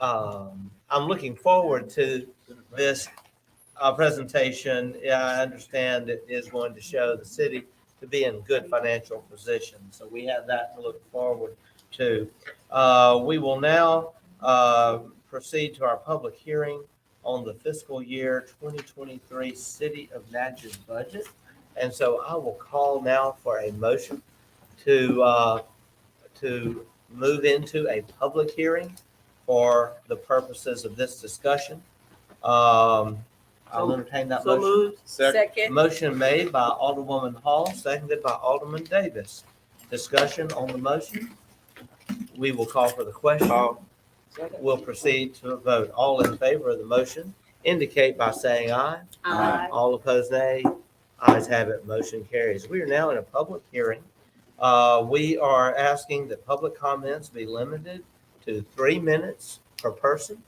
I'm looking forward to this presentation. Yeah, I understand it is going to show the city to be in good financial position. So we have that to look forward to. We will now proceed to our public hearing on the fiscal year 2023 City of Natchez budget. And so I will call now for a motion to move into a public hearing for the purposes of this discussion. I'll entertain that So motion. moved. Second. Motion made by Alderwoman Hall, seconded by Alderman Davis. Discussion on the motion. We will call for the question. We'll proceed to a vote. All in favor of the motion indicate by saying aye. Aye. All opposed, nay. Ayes have it. Motion carries. We are now in a public hearing. We are asking that public comments be limited to 3 minutes per person.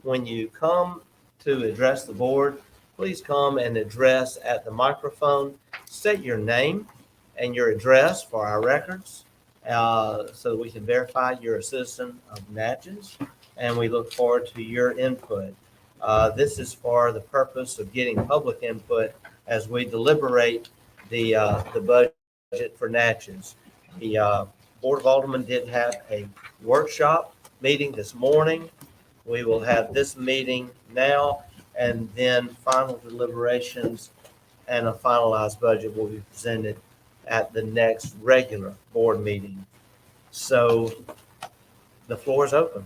When you come to address the board, please come and address at the microphone. State your name and your address for our records so that we can verify you're a citizen of Natchez, and we look forward to your input. This is for the purpose of getting public input as we deliberate the budget for Natchez. The Board of Aldermen did have a workshop meeting this morning. We will have this meeting now, and then final deliberations and a finalized budget will be presented at the next regular board meeting. So the floor is open.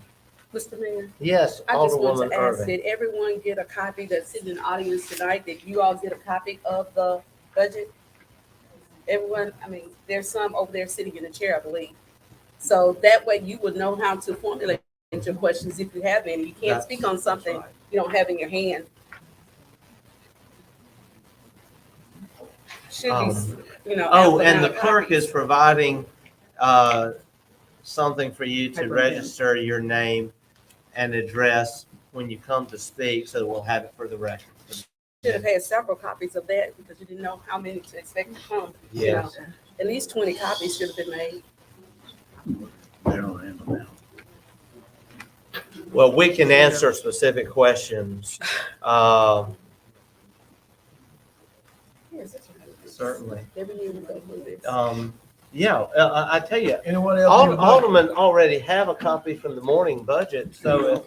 Mr. Mayor, Yes, I just want Alderwoman to ask, Irving. did everyone get a copy that's sitting in the audience tonight? Did you all get a copy of the budget? Everyone, I mean, there's some over there sitting in the chair, I believe. So that way you would know how to formulate your questions if you have any. You can't speak on something you don't have in your hand. Should be, And the clerk is providing something for you to register your name and address when you come to speak, so we'll have it for the record. Should have had several copies of that because you didn't know how many to expect to come. You know, Yes. at least 20 copies should have been made. Well, we can answer specific questions. Certainly. Every year we go through this. I tell you, Anyone else? Aldermen already have a copy from the morning budget, so if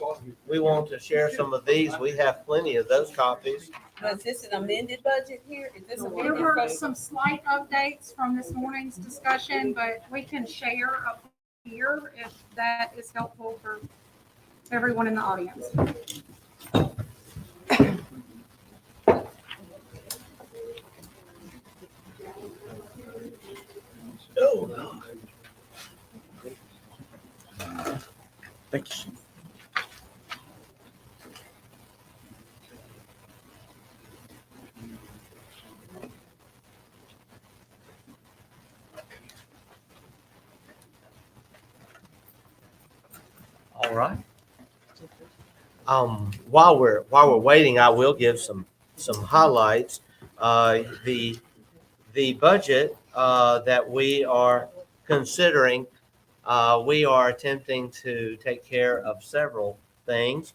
we want to share some of these, we have plenty of those copies. Was this an amended budget here? Is this There amended were budget? some slight updates from this morning's discussion, but we can share up here if that is helpful for everyone in the audience. Thank you. All right. While we're waiting, I will give some highlights. The budget that we are considering, we are attempting to take care of several things.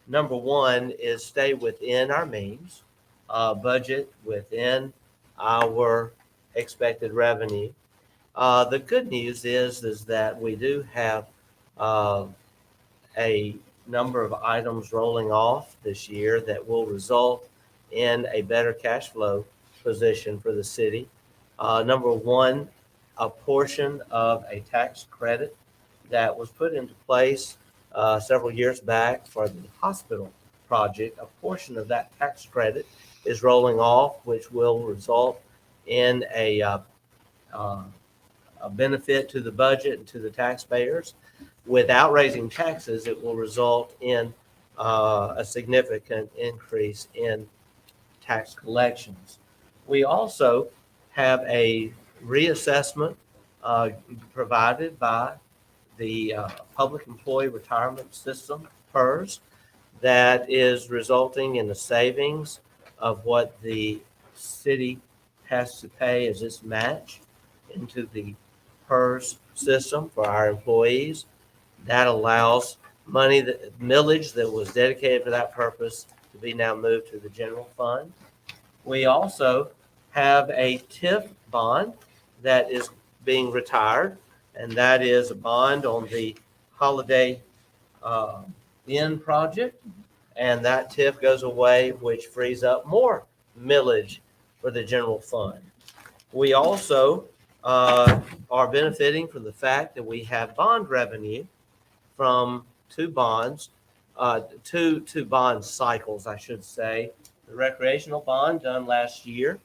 Number one is stay within our means, budget within our expected revenue. The good news is that we do have a number of items rolling off this year that will result in a better cash flow position for the city. Number one, a portion of a tax credit that was put into place several years back for the hospital project. A portion of that tax credit is rolling off, which will result in a benefit to the budget and to the taxpayers. Without raising taxes, it will result in a significant increase in tax collections. We also have a reassessment provided by the Public Employee Retirement System, PERS, that is resulting in the savings of what the city has to pay as its match into the PERS system for our employees. That allows money, that millage that was dedicated for that purpose to be now moved to the general fund. We also have a TIF bond that is being retired, and that is a bond on the Holiday uh, Inn project. And that TIF goes away, which frees up more millage for the general fund. We also are benefiting from the fact that we have bond revenue from two bonds, two bond cycles, I should say. The recreational bond done last year,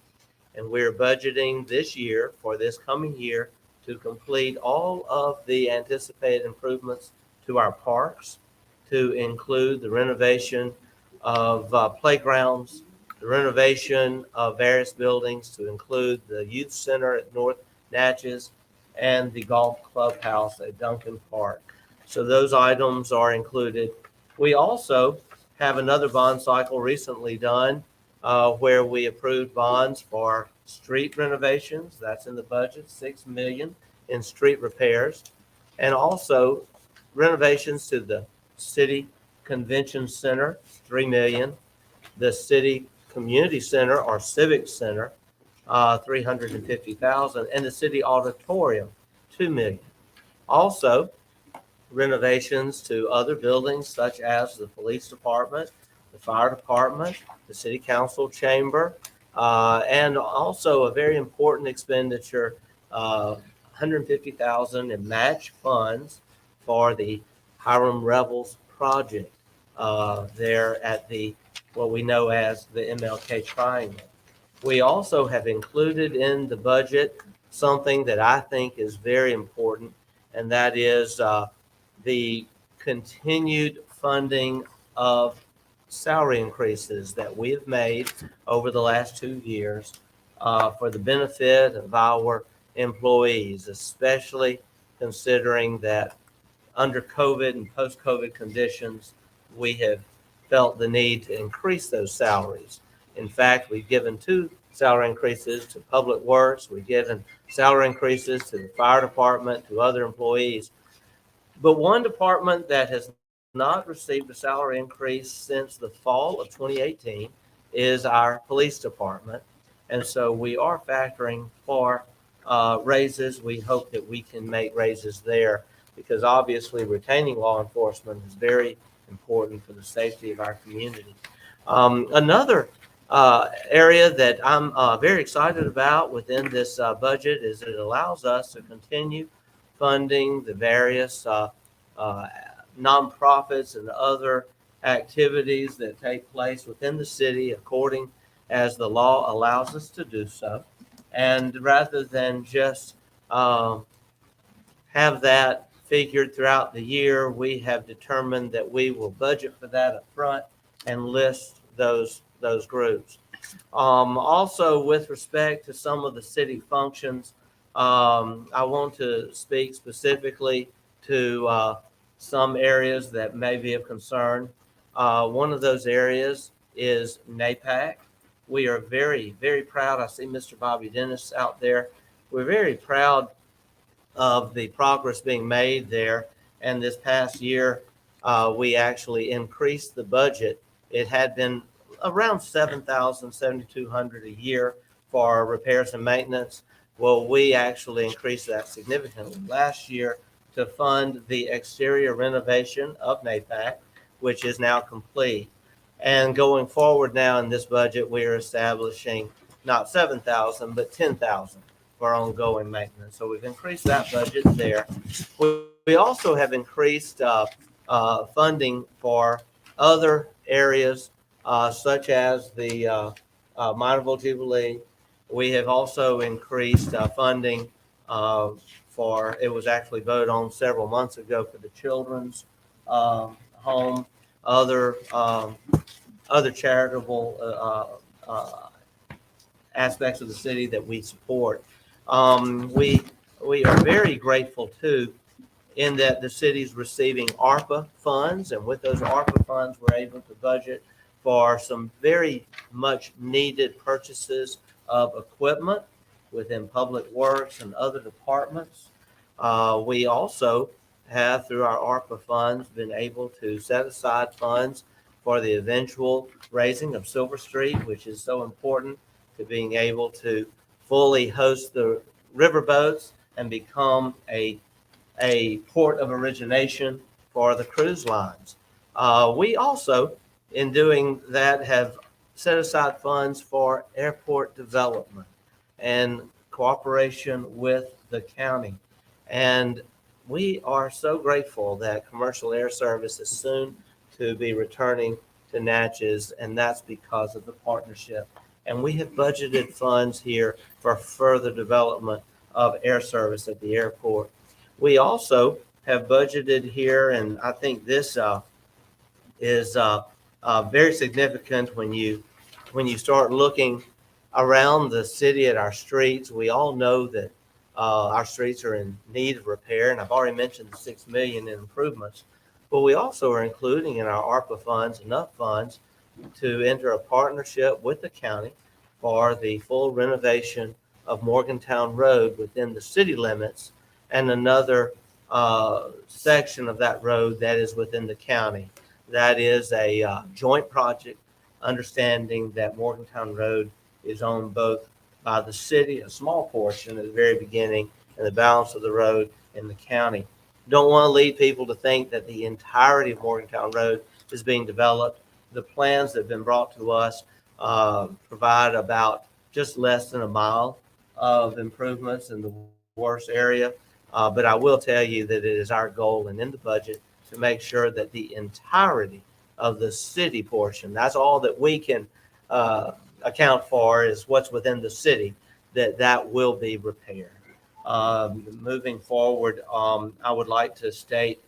and we're budgeting this year for this coming year to complete all of the anticipated improvements to our parks, to include the renovation of playgrounds, the renovation of various buildings, to include the youth center at North Natchez and the golf clubhouse at Duncan Park. So those items are included. We also have another bond cycle recently done where we approved bonds for street renovations. That's in the budget, $6 million in street repairs, and also renovations to the city convention center, $3 million, the city community center or civic center, $350,000, and the city auditorium, $2 million. Also, renovations to other buildings such as the police department, the fire department, the city council chamber, and also a very important expenditure, $150,000 in match funds for the Hiram Rebels project there at the what we know as the MLK Triangle. We also have included in the budget something that I think is very important, and that is the continued funding of salary increases that we have made over the last 2 years for the benefit of our employees, especially considering that under COVID and post-COVID conditions, we have felt the need to increase those salaries. In fact, we've given 2 salary increases to Public Works. We've given salary increases to the fire department, to other employees. But one department that has not received a salary increase since the fall of 2018 is our police department. And so we are factoring for raises. We hope that we can make raises there because obviously retaining law enforcement is very important for the safety of our community. Another area that I'm very excited about within this budget is it allows us to continue funding the various nonprofits and other activities that take place within the city according as the law allows us to do so. And rather than just have that figured throughout the year, we have determined that we will budget for that up front and list those groups. Also, with respect to some of the city functions, I want to speak specifically to some areas that may be of concern. One of those areas is NAPAC. We are very, very proud. I see Mr. Bobby Dennis out there. We're very proud of the progress being made there. And this past year, we actually increased the budget. It had been around $7,000, $7,200 a year for repairs and maintenance. Well, we actually increased that significantly last year to fund the exterior renovation of NAPAC, which is now complete. And going forward now in this budget, we are establishing not 7,000, but 10,000 for ongoing maintenance. So we've increased that budget there. We also have increased funding for other areas such as the Mineville Jubilee. We have also increased funding for, it was actually voted on several months ago for the children's home, other charitable aspects of the city that we support. We are very grateful too in that the city's receiving ARPA funds, and with those ARPA funds, we're able to budget for some very much needed purchases of equipment within Public Works and other departments. We also have, through our ARPA funds, been able to set aside funds for the eventual raising of Silver Street, which is so important to being able to fully host the riverboats and become a port of origination for the cruise lines. We also, in doing that, have set aside funds for airport development and cooperation with the county. And we are so grateful that commercial air service is soon to be returning to Natchez, and that's because of the partnership. And we have budgeted funds here for further development of air service at the airport. We also have budgeted here, and I think this is very significant when you start looking around the city at our streets. We all know that our streets are in need of repair, and I've already mentioned the 6 million in improvements. But we also are including in our ARPA funds enough funds to enter a partnership with the county for the full renovation of Morgantown Road within the city limits, and another section of that road that is within the county. That is a joint project, understanding that Morgantown Road is owned both by the city, a small portion at the very beginning, and the balance of the road in the county. Don't want to lead people to think that the entirety of Morgantown Road is being developed. The plans that have been brought to us provide about just less than a mile of improvements in the worst area. But I will tell you that it is our goal and in the budget to make sure that the entirety of the city portion, that's all that we can account for, is what's within the city, that will be repaired. Moving forward, I would like to state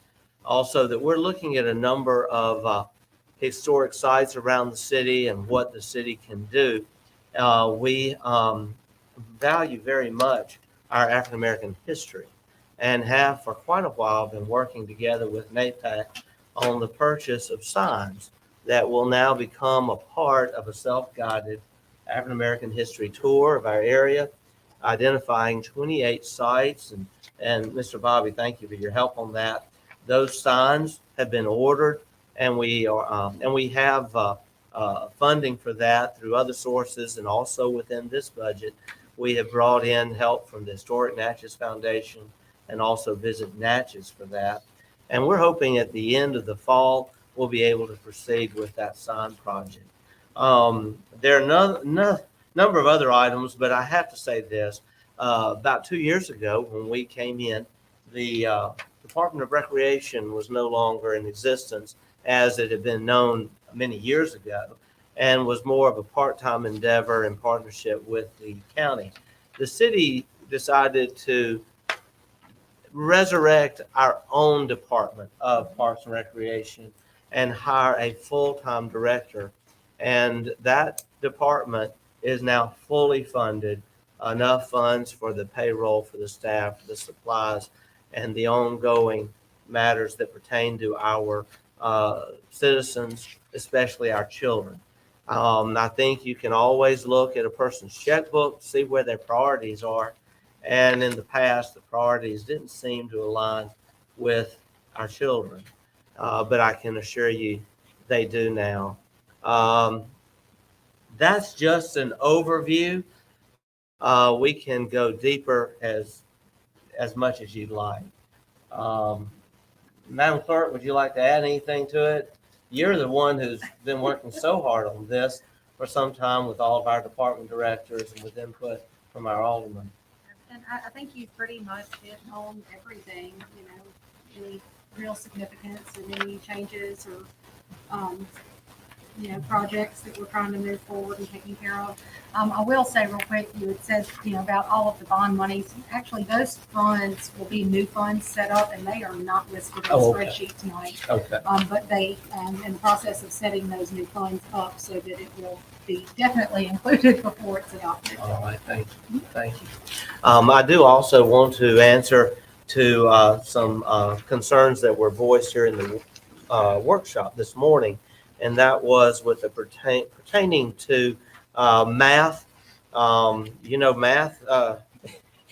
also that we're looking at a number of historic sites around the city and what the city can do. We value very much our African American history, and have for quite a while been working together with NAPAC on the purchase of signs that will now become a part of a self-guided African American history tour of our area, identifying 28 sites. And Mr. Bobby, thank you for your help on that. Those signs have been ordered, and we have funding for that through other sources, and also within this budget, we have brought in help from the Historic Natchez Foundation and also Visit Natchez for that. And we're hoping at the end of the fall, we'll be able to proceed with that sign project. There are no number of other items, but I have to say this. About 2 years ago, when we came in, the Department of Recreation was no longer in existence as it had been known many years ago, and was more of a part-time endeavor in partnership with the county. The city decided to resurrect our own Department of Parks and Recreation and hire a full-time director. And that department is now fully funded, enough funds for the payroll, for the staff, for the supplies, and the ongoing matters that pertain to our citizens, especially our children. I think you can always look at a person's checkbook to see where their priorities are. And in the past, the priorities didn't seem to align with our children. But I can assure you they do now. That's just an overview. We can go deeper as much as you'd like. Madam Clerk, would you like to add anything to it? You're the one who's been working so hard on this for some time with all of our department directors and with input from our aldermen. And I think you pretty much hit on everything, any real significance and any changes or, projects that we're trying to move forward and taking care of. I will say real quick, you had said, about all of the bond monies. Actually, those funds will be new funds set up, and they are not listed on the spreadsheet tonight. Okay. But they, in the process of setting those new funds up so that it will be definitely included before it's adopted. All right, thank you. Thank you. I do also want to answer to some concerns that were voiced here in the workshop this morning, and that was with the pertaining to math. Math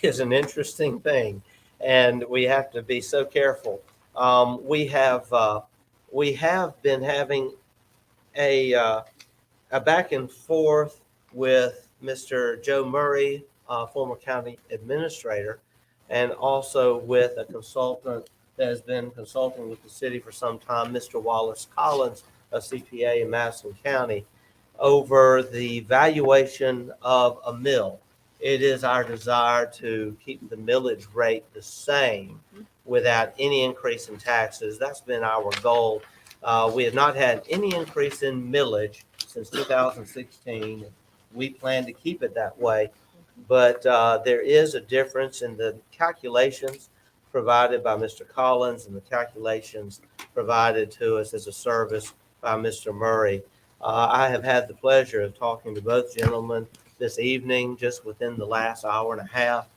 is an interesting thing, and we have to be so careful We have been having a back and forth with Mr. Joe Murray, former county administrator, and also with a consultant that has been consulting with the city for some time, Mr. Wallace Collins, a CPA in Madison County, over the valuation of a mill. It is our desire to keep the millage rate the same without any increase in taxes. That's been our goal. We have not had any increase in millage since 2016. We plan to keep it that way, but there is a difference in the calculations provided by Mr. Collins and the calculations provided to us as a service by Mr. Murray. I have had the pleasure of talking to both gentlemen this evening, just within the last hour and a half,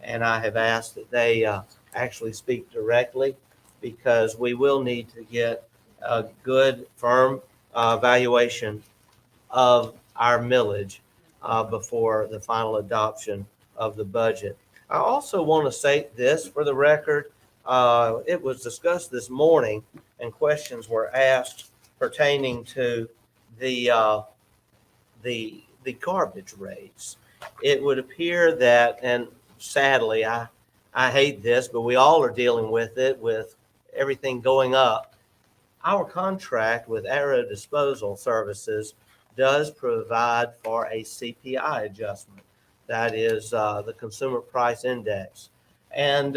and I have asked that they actually speak directly, because we will need to get a good, firm valuation of our millage before the final adoption of the budget. I also want to say this for the record. It was discussed this morning, and questions were asked pertaining to the garbage rates. It would appear that, and sadly, I hate this, but we all are dealing with it, with everything going up. Our contract with Aero Disposal Services does provide for a CPI adjustment. That is the Consumer Price Index. And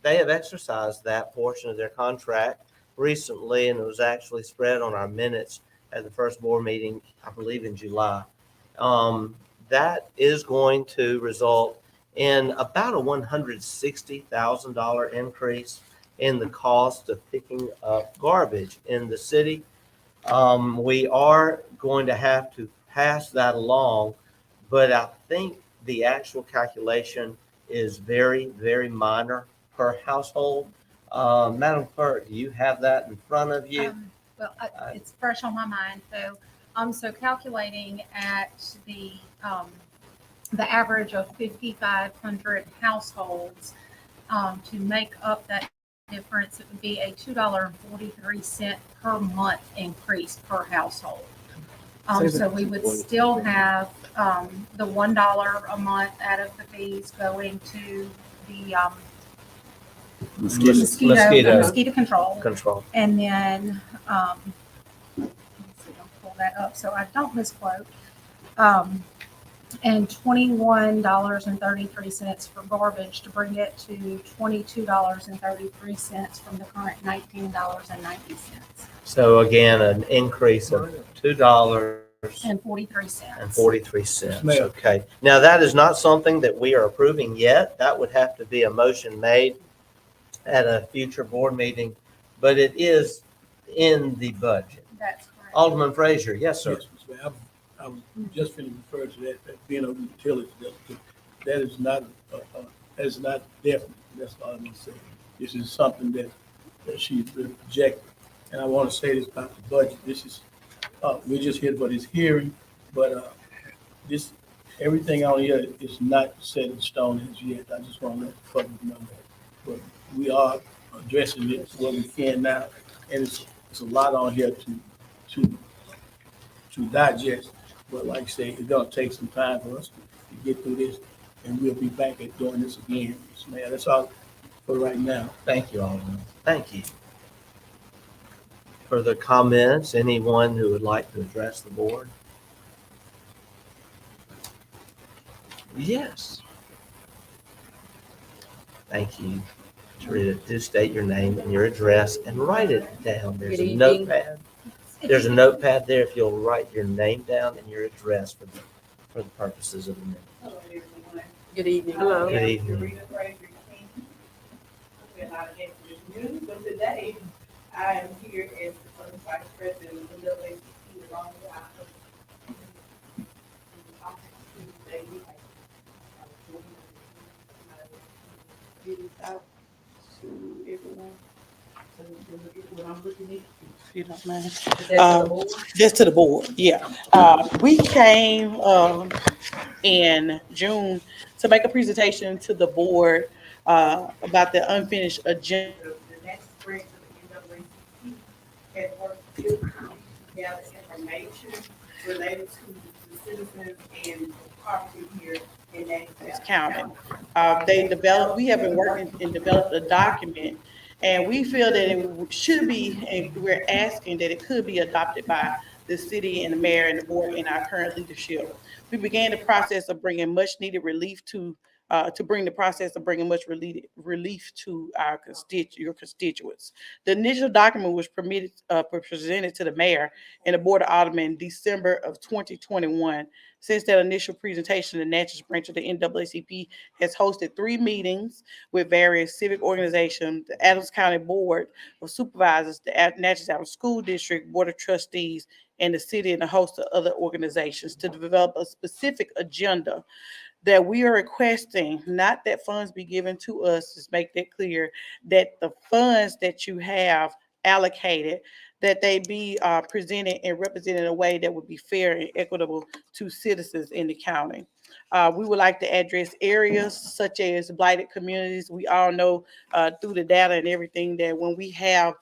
they have exercised that portion of their contract recently, and it was actually spread on our minutes at the first board meeting, I believe in July. That is going to result in about a $160,000 increase in the cost of picking up garbage in the city. We are going to have to pass that along, but I think the actual calculation is very, very minor per household. Madam Clerk, do you have that in front of you? Well, it's fresh on my mind. So calculating at the average of 5,500 households, to make up that difference, it would be a $2.43 per month increase per household. So we would still have the $1 a month out of the fees going to the mosquito control. And then, let's see, I'll pull that up so I don't misquote. And $21.33 for garbage to bring it to $22.33 from the current $19.90. So again, an increase of $2.43. Okay. Now that is not something that we are approving yet. That would have to be a motion made at a future board meeting, but it is in the budget. That's correct. Alderman Frazier, yes, sir. Yes, Mr. Mayor. I was just going to refer to that being a utility. That is not definite. That's all I'm going to say. This is something that she's been projecting. And I want to say this about the budget. This is, we're just here for this hearing, but this, everything on here is not set in stone as yet. I just want to let the public know that. But we are addressing it what we can now. And it's a lot on here to digest. But like I say, it's going to take some time for us to get through this, and we'll be back at doing this again. Mr. Mayor, that's all for right now. Thank you, Alderman. Thank you. Further comments? Anyone who would like to address the board? Yes. Thank you. Tarita, do state your name and your address and write it down. There's Good a evening. notepad. There's a notepad there if you'll write your name down and your address for the purposes of the minute. Good evening. Hello. Good evening. But today, I am here as the first vice president of the WACC along with our out to everyone. So what I'm looking at, if you don't mind. Just to the board, yeah. We came in June to make a presentation to the board about the unfinished agenda has worked diligently to gather information related to the citizens and property here in That's Natchez counting. County. We have been working and developed a document, and we feel that it should be, and we're asking that it could be adopted by the city and the mayor and the board in our current leadership. We began the process of bringing much needed relief to bring the process of bringing much relief to your constituents. The initial document was presented to the mayor and the board of aldermen in December of 2021. Since that initial presentation, the Natchez branch of the NAACP has hosted 3 meetings with various civic organizations, the Adams County Board of Supervisors, the Natchez Adams School District, Board of Trustees, and the city, and a host of other organizations to develop a specific agenda that we are requesting, not that funds be given to us, just make that clear, that the funds that you have allocated, that they be presented and represented in a way that would be fair and equitable to citizens in the county. We would like to address areas such as blighted communities. We all know through the data and everything that when we have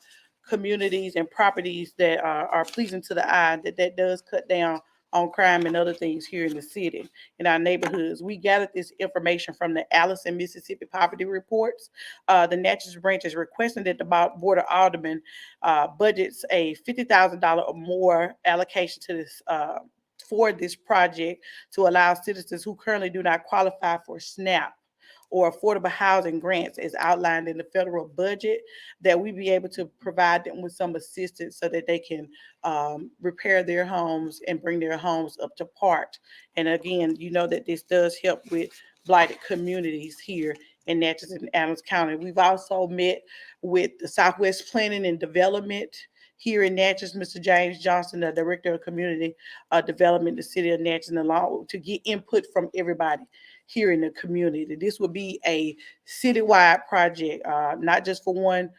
communities and properties that are pleasing to the eye, that does cut down on crime and other things here in the city, in our neighborhoods. We gathered this information from the Allison, Mississippi Poverty Reports. The Natchez branch is requesting that the Board of Aldermen budgets a $50,000 or more allocation to this for this project to allow citizens who currently do not qualify for SNAP or affordable housing grants as outlined in the federal budget, that we be able to provide them with some assistance so that they can repair their homes and bring their homes up to par. And again, you know that this does help with blighted communities here in Natchez and Adams County. We've also met with the Southwest Planning and Development here in Natchez, Mr. James Johnson, the Director of Community Development in the city of Natchez, and along to get input from everybody here in the community. This would be a citywide project, not just for one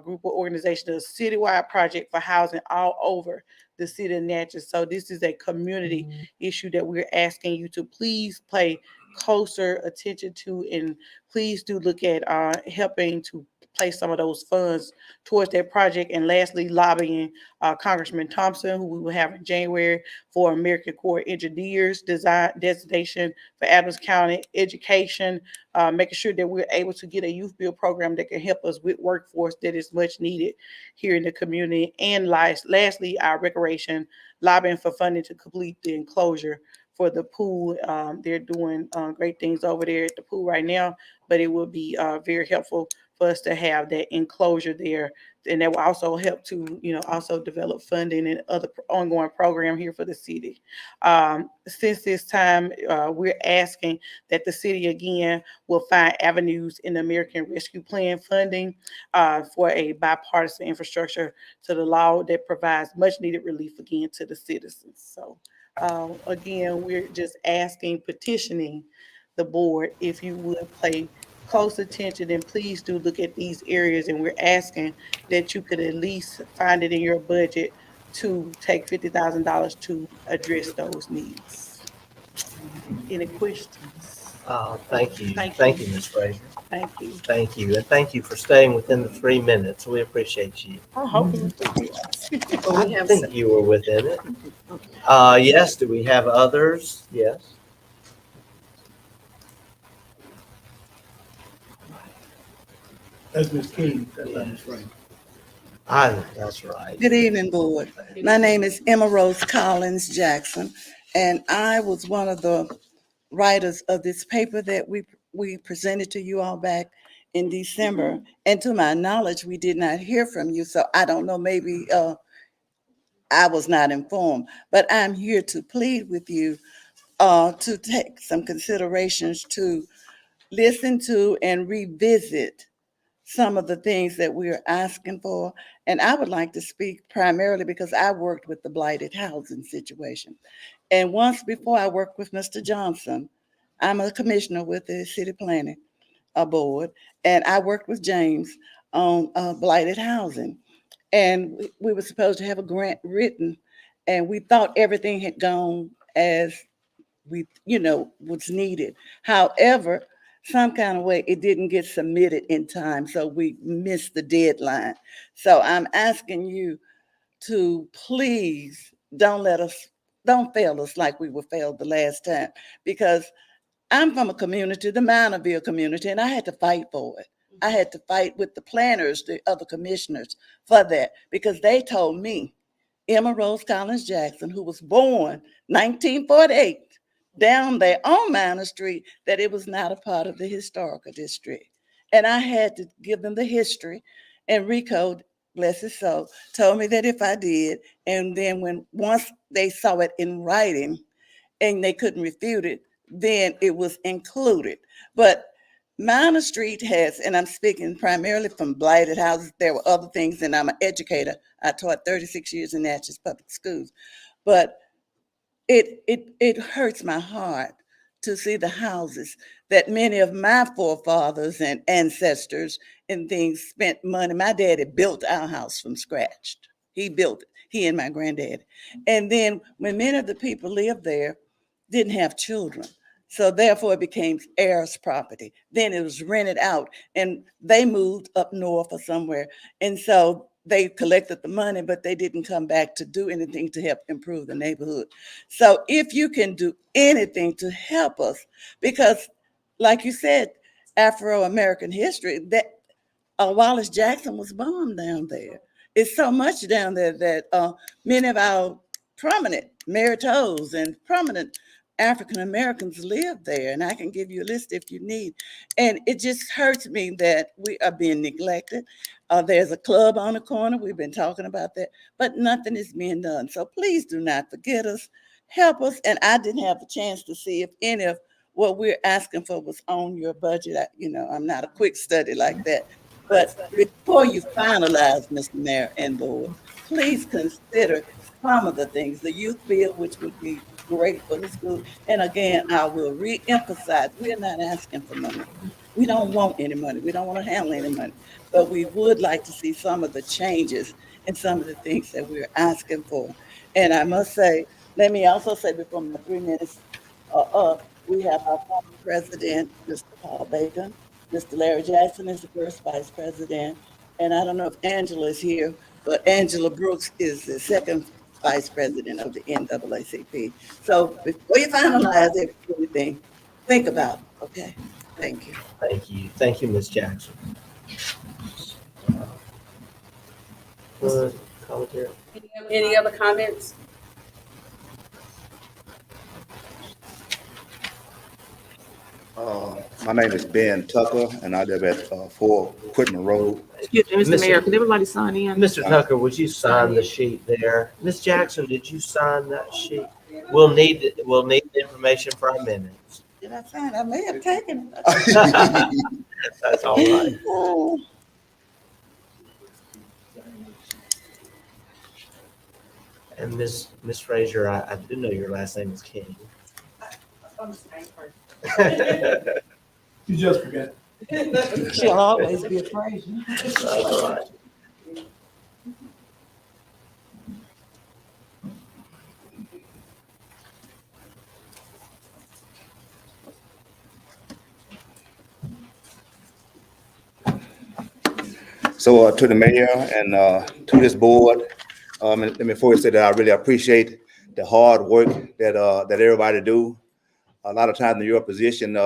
group of organizations, a citywide project for housing all over the city of Natchez. So this is a community issue that we're asking you to please pay closer attention to, and please do look at helping to place some of those funds towards that project. And lastly, lobbying Congressman Thompson, who we will have in January, for American Corps Engineers design designation for Adams County education, making sure that we're able to get a youth build program that can help us with workforce that is much needed here in the community. And lastly, our recreation, lobbying for funding to complete the enclosure for the pool. They're doing great things over there at the pool right now, but it will be very helpful for us to have that enclosure there. And that will also help to, also develop funding and other ongoing program here for the city. Since this time, we're asking that the city again will find avenues in the American Rescue Plan funding for a bipartisan infrastructure to the law that provides much needed relief again to the citizens. So again, we're just petitioning the board if you would pay close attention, and please do look at these areas. And we're asking that you could at least find it in your budget to take $50,000 to address those needs. Any questions? Thank you. Thank Thank you. you, Ms. Frazier. Thank you. Thank you. And thank you for staying within the 3 minutes. We appreciate you. I hope it was good. Well, we I have think you were within it. Yes, do we have others? Yes. That's Ms. King, that's not Ms. Frank. That's right. Good evening, board. My name is Emma Rose Collins Jackson, and I was one of the writers of this paper that we presented to you all back in December. And to my knowledge, we did not hear from you, so I don't know, maybe I was not informed. But I'm here to plead with you to take some considerations to listen to and revisit some of the things that we're asking for. And I would like to speak primarily because I worked with the blighted housing situation. And once before I worked with Mr. Johnson, I'm a commissioner with the city planning board, and I worked with James on blighted housing. And we were supposed to have a grant written, and we thought everything had gone as was needed. However, some kind of way it didn't get submitted in time, so we missed the deadline. So I'm asking you to please don't fail us like we were failed the last time, because I'm from a community, the Minorville community, and I had to fight for it. I had to fight with the planners, the other commissioners for that, because they told me, Emma Rose Collins Jackson, who was born 1948 down there on Minor Street, that it was not a part of the historical district. And I had to give them the history, and Rico, bless his soul, told me that if I did, and then once they saw it in writing, and they couldn't refute it, then it was included. But Minor Street has, and I'm speaking primarily from blighted houses, there were other things, and I'm an educator. I taught 36 years in Natchez Public Schools. But it hurts my heart to see the houses that many of my forefathers and ancestors and things spent money. My daddy built our house from scratch. He built it, he and my granddad. And then when many of the people lived there, didn't have children. So therefore it became heirs property. Then it was rented out and they moved up north or somewhere. And so they collected the money, but they didn't come back to do anything to help improve the neighborhood. So if you can do anything to help us, because like you said, Afro-American history, that Wallace Jackson was born down there. It's so much down there that many of our prominent Meritos and prominent African Americans live there. And I can give you a list if you need. And it just hurts me that we are being neglected. There's a club on the corner. We've been talking about that, but nothing is being done. So please do not forget us. Help us. And I didn't have a chance to see if any of what we're asking for was on your budget. I'm not a quick study like that. But before you finalize, Mr. Mayor and Board, please consider some of the things, the youth bill, which would be great for the school. And again, I will re-emphasize, we're not asking for money. We don't want any money. We don't want to handle any money. But we would like to see some of the changes in some of the things that we're asking for. And I must say, let me also say before my 3 minutes are up, we have our former president, Mr. Paul Bacon. Mr. Larry Jackson is the first vice president. And I don't know if Angela is here, but Angela Brooks is the second vice president of the NAACP. So before you finalize everything, think about it, okay? Thank you. Thank you. Thank you, Ms. Jackson. Commentary? Any other comments? My name is Ben Tucker, and I live at 4 Quitman Road. Excuse me, Mr. Mayor, can everybody sign in? Mr. Tucker, would you sign the sheet there? Ms. Jackson, did you sign that sheet? We'll need the information for our minutes. Did I sign? I may have taken it. That's all right. Oh. And Ms. Frazier, I do know your last name is King. You just forgot. She'll always be afraid. That's all right. So to the mayor and to this board, and before I say that, I really appreciate the hard work that everybody do. A lot of times in your position,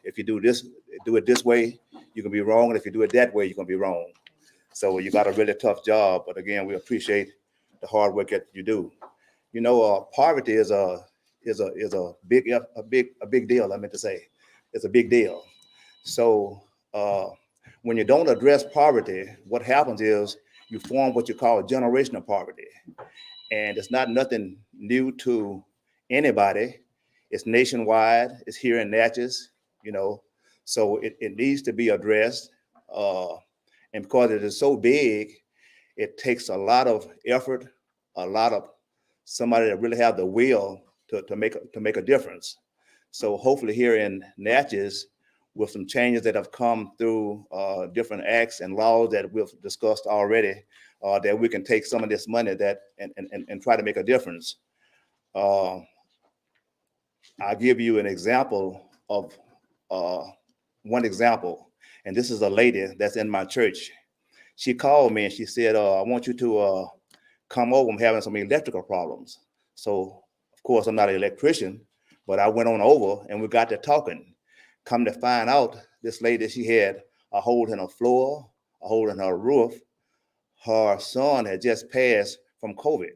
if you do it this way, you can be wrong, and if you do it that way, you're gonna be wrong. So you got a really tough job, but again, we appreciate the hard work that you do. You know, poverty is a big deal. I meant to say, it's a big deal. So when you don't address poverty, what happens is you form what you call generational poverty, and it's not nothing new to anybody. It's nationwide. It's here in Natchez, so it needs to be addressed. And because it is so big, it takes a lot of effort, a lot of somebody that really have the will to make a difference. So hopefully here in Natchez, with some changes that have come through different acts and laws that we've discussed already, that we can take some of this money and try to make a difference. I'll give you an example of one example, and this is a lady that's in my church. She called me and she said, I want you to come over, I'm having some electrical problems. So, of course, I'm not an electrician, but I went on over and we got to talking. Come to find out, this lady, she had a hole in her floor, a hole in her roof. Her son had just passed from COVID.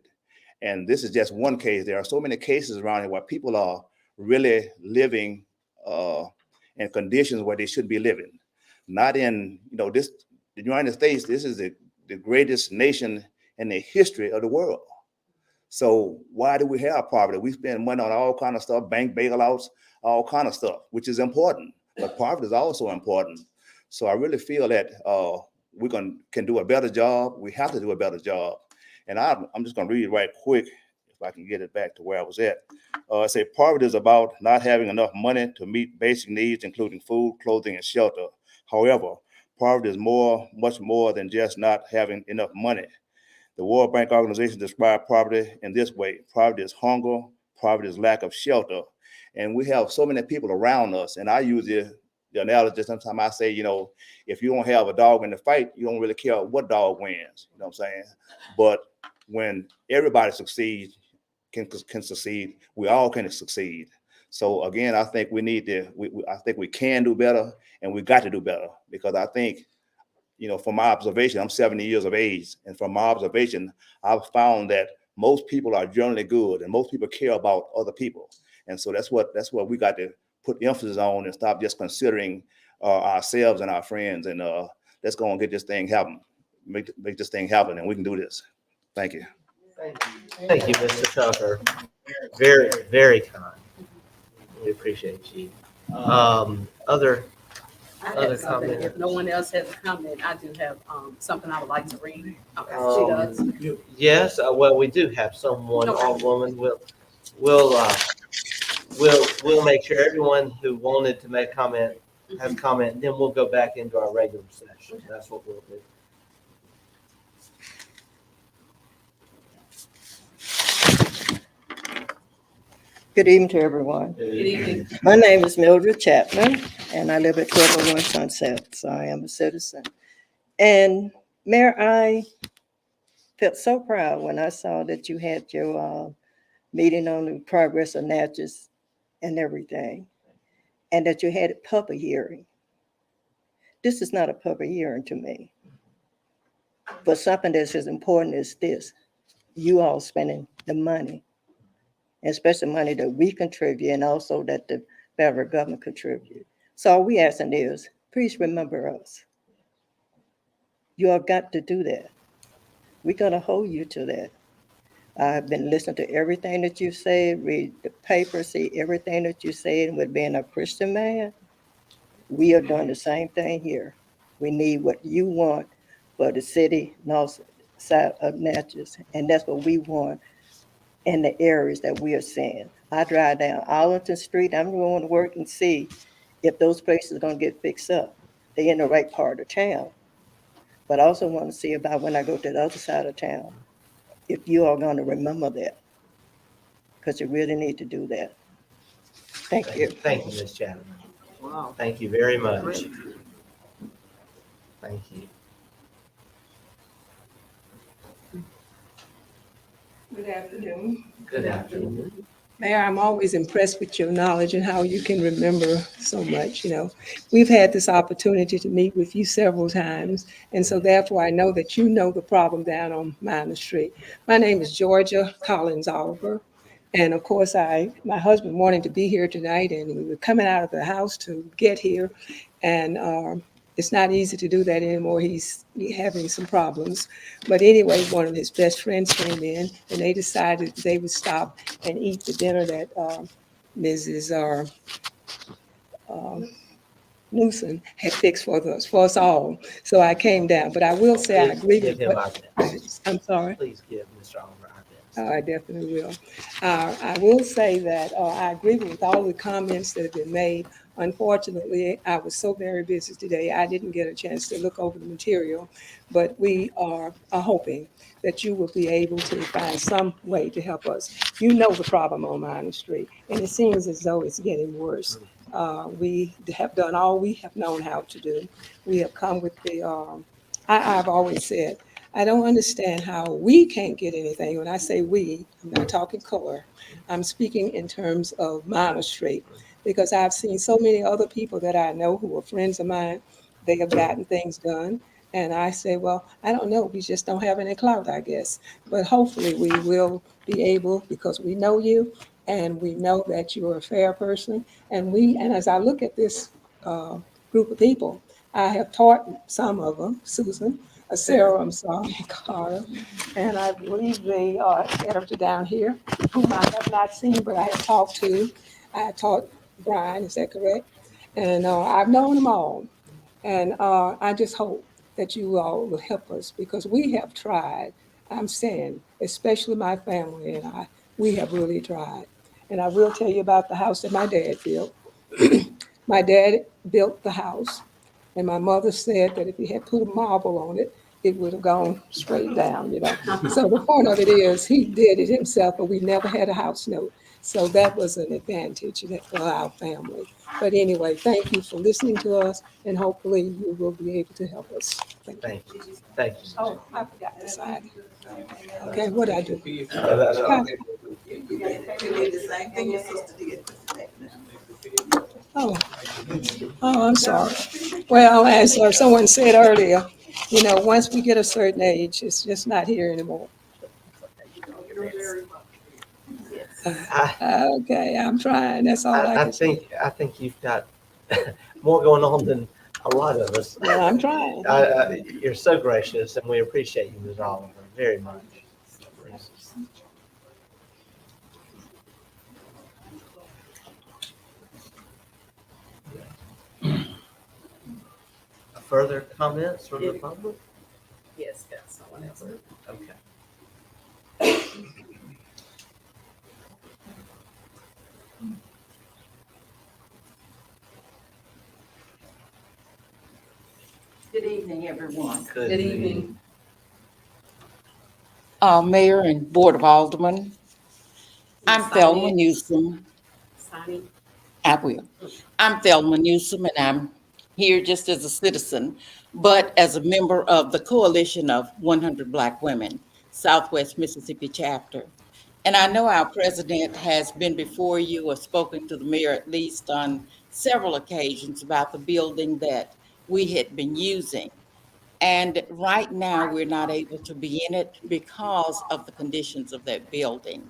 And this is just one case. There are so many cases around here where people are really living in conditions where they should be living. Not in, the United States, this is the greatest nation in the history of the world. So why do we have poverty? We spend money on all kind of stuff, bank bailouts, all kind of stuff, which is important. But poverty is also important. So I really feel that we can do a better job. We have to do a better job. And I'm just going to read it right quick, if I can get it back to where I was at. I say poverty is about not having enough money to meet basic needs, including food, clothing, and shelter. However, poverty is much more than just not having enough money. The World Bank Organization describes poverty in this way. Poverty is hunger, poverty is lack of shelter. And we have so many people around us. And I use the analogy, sometimes I say, if you don't have a dog in the fight, you don't really care what dog wins. You know what I'm saying? But when everybody succeeds, can succeed, we all can succeed. So again, I think we need to, I think we can do better, and we got to do better, because I think, from my observation, I'm 70 years of age, and from my observation, I've found that most people are generally good, and most people care about other people. And so that's what we got to put emphasis on, and stop just considering ourselves and our friends, and let's go and get this thing happen, make this thing happen, and we can do this. Thank you. Thank you, Mr. Tucker. Very, very kind. We appreciate you. Other I Other have something. comments? If no one else has a comment, I do have something I would like to read. Okay, she does. Yes, well, we do have someone, Okay. Alderwoman. We'll make sure everyone who wanted to make comment has comment, and then we'll go back into our regular session. That's what we'll do. Good evening to everyone. Good evening. My name is Mildred Chapman, and I live at 1201 Sunset, so I am a citizen. And Mayor, I felt so proud when I saw that you had your meeting on the progress of Natchez and everything, and that you had a public hearing. This is not a public hearing to me, but something that's as important as this, you all spending the money, especially money that we contribute and also that the federal government contribute. So all we asking is, please remember us. You all got to do that. We're gonna hold you to that. I've been listening to everything that you said, read the paper, see everything that you said, and with being a Christian man, we are doing the same thing here. We need what you want for the city north side of Natchez, and that's what we want in the areas that we are seeing. I drive down Arlington Street, I'm going to work and see if those places are gonna get fixed up. They're in the right part of town. But I also want to see about when I go to the other side of town, if you are gonna remember that, because you really need to do that. Thank you. Thank you, Ms. Chapman. Wow. Thank you very much. Thank you. Good afternoon. Good afternoon. Mayor, I'm always impressed with your knowledge and how you can remember so much, We've had this opportunity to meet with you several times, and so therefore I know that you know the problem down on Minor Street. My name is Georgia Collins Oliver, and of course my husband wanted to be here tonight, and we were coming out of the house to get here, and it's not easy to do that anymore. He's having some problems. But anyway, one of his best friends came in, and they decided they would stop and eat the dinner that Mrs. Newsom had fixed for us all. So I came down. But I will say I agree Give with him what, our best. I'm sorry. Please give Mr. Oliver our best. I definitely will. I will say that I agree with all the comments that have been made. Unfortunately, I was so very busy today, I didn't get a chance to look over the material, but we are hoping that you will be able to find some way to help us. You know the problem on Minor Street, and it seems as though it's getting worse. We have done all we have known how to do. We have come with I've always said, I don't understand how we can't get anything. When I say we, I'm not talking color. I'm speaking in terms of Minor Street, because I've seen so many other people that I know who are friends of mine. They have gotten things done. And I say, well, I don't know. We just don't have any clout, I guess. But hopefully we will be able, because we know you and we know that you're a fair person. And as I look at this group of people, I have taught some of them, Susan, Sarah, I'm sorry, Carter, and I believe the editor down here, whom I have not seen, but I have talked to. I taught Brian, is that correct? And I've known them all. And I just hope that you all will help us, because we have tried. I'm saying, especially my family and I, we have really tried. And I will tell you about the house that my dad built. My dad built the house, and my mother said that if he had put a marble on it, it would have gone straight down, you know. So the point of it is, he did it himself, but we never had a house note. So that was an advantage for our family. But anyway, thank you for listening to us, and hopefully you will be able to help us. Thank you. Thank you. Thank you. Oh, I forgot the sign. Okay, what I do? Oh, oh, I'm sorry. Well, as someone said earlier, you know, once we get a certain age, it's just not here anymore. Okay, I'm trying. That's all I can say. I think you've got more going on than a lot of us. Well, I'm trying. You're so gracious, and we appreciate you, Ms. Oliver, very much. Further comments from the public? Yes, got someone else. Okay. Good evening, everyone. Good evening. Mayor and Board of Aldermen. I'm Sign Thelma in. Newsom. Signing. I will. I'm Thelma Newsom, and I'm here just as a citizen, but as a member of the Coalition of 100 Black Women, Southwest Mississippi chapter. And I know our president has been before you or spoken to the mayor at least on several occasions about the building that we had been using. And right now, we're not able to be in it because of the conditions of that building.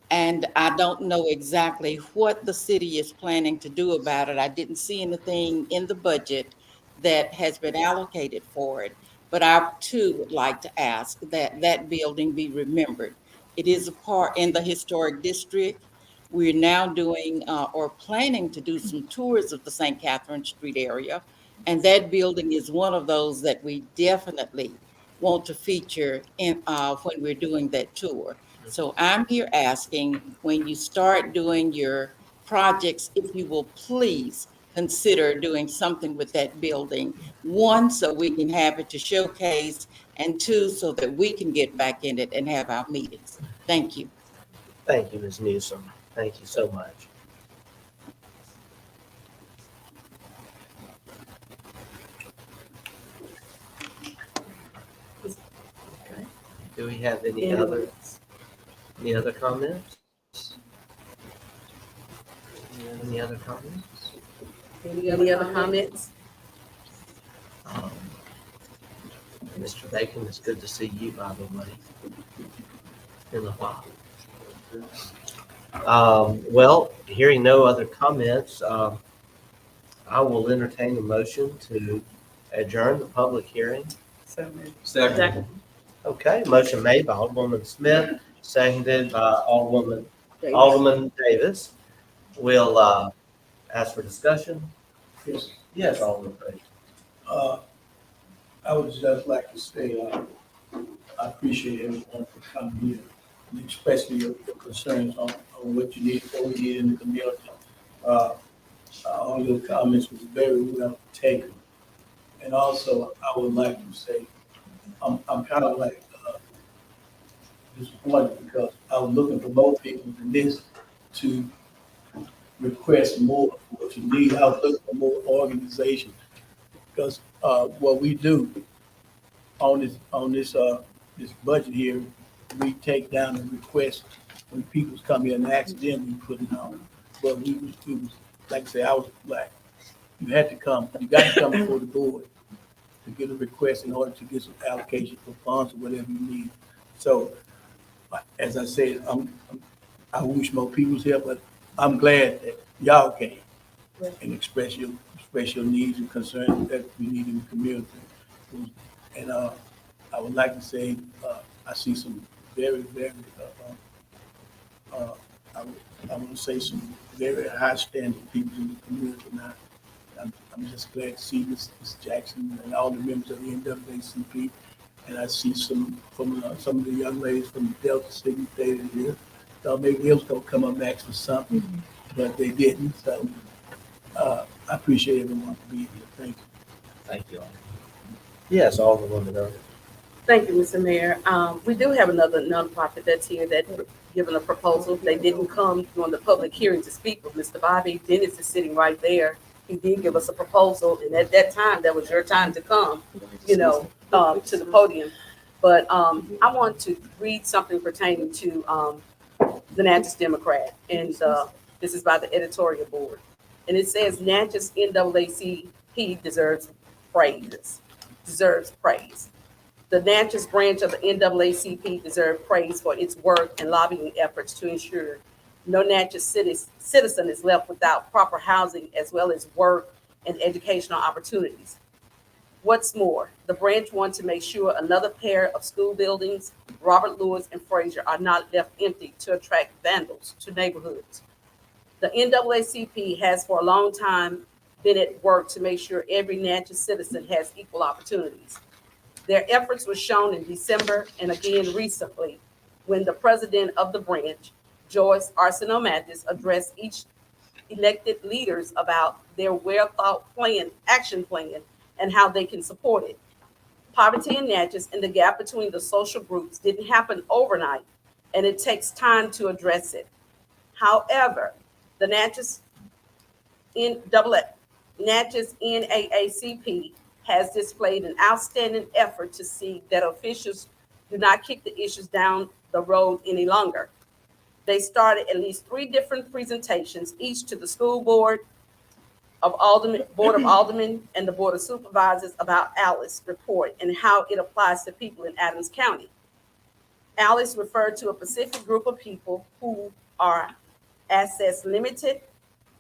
And I don't know exactly what the city is planning to do about it. I didn't see anything in the budget that has been allocated for it. But I too would like to ask that that building be remembered. It is a part in the historic district. We're now doing or planning to do some tours of the St. Catherine Street area. And that building is one of those that we definitely want to feature in when we're doing that tour. So I'm here asking, when you start doing your projects, if you will please consider doing something with that building. One, so we can have it to showcase, and two, so that we can get back in it and have our meetings. Thank you. Thank you, Ms. Newsom. Thank you so much. Okay. Do we have any other comments? Any other comments? Any other comments? Mr. Bacon, it's good to see you, by the way. In a while. Well, hearing no other comments, I will entertain a motion to adjourn the public hearing. Second. Okay, motion made by Alderwoman Smith, seconded by Alderman Davis. We'll ask for discussion. Yes. Yes, Alderman Frazier. I would just like to say, I appreciate everyone for coming here, and especially your concerns on what you need, what we need in the community. All your comments was very well taken. And also, I would like to say, I'm kind of like disappointed, because I was looking for more people than this to request more for what you need. I was looking for more organization, because what we do this budget here, we take down the request when people's come in and accidentally put it on. But it was, like I say, I was black. You had to come, you got to come before the board to get a request in order to get some allocation for funds or whatever you need. So, as I said, I wish more people was here, but I'm glad that y'all came and express your needs and concerns that we need in the community. And I would like to say, I see some very, very, I want to say some very high standing people in the community now. I'm just glad to see Ms. Jackson and all the members of the NAACP. And I see some of the young ladies from the Delta Sigma Theta here. Thought maybe they was gonna come up and ask for something, but they didn't. So I appreciate everyone for being here. Thank you. Thank you all. Yes, Alderwoman Irving. Thank you, Mr. Mayor. We do have another nonprofit that's here that given a proposal. They didn't come on the public hearing to speak with Mr. Bobby. Dennis is sitting right there. He did give us a proposal, and at that time, that was your time to come, to the podium. But I want to read something pertaining to the Natchez Democrat, and this is by the editorial board. And it says Natchez NAACP deserves praise. The Natchez branch of the NAACP deserves praise for its work and lobbying efforts to ensure no Natchez citizen is left without proper housing as well as work and educational opportunities. What's more, the branch wants to make sure another pair of school buildings, Robert Lewis and Fraser, are not left empty to attract vandals to neighborhoods. The NAACP has for a long time been at work to make sure every Natchez citizen has equal opportunities. Their efforts were shown in December and again recently when the president of the branch, Joyce Arsenault Mathis, addressed each elected leaders about their well-thought action plan, and how they can support it. Poverty in Natchez and the gap between the social groups didn't happen overnight, and it takes time to address it. However, the Natchez NAACP has displayed an outstanding effort to see that officials do not kick the issues down the road any longer. They started at least 3 different presentations, each to the school board of Aldermen, and the Board of Supervisors about Alice report and how it applies to people in Adams County. Alice referred to a specific group of people who are access limited,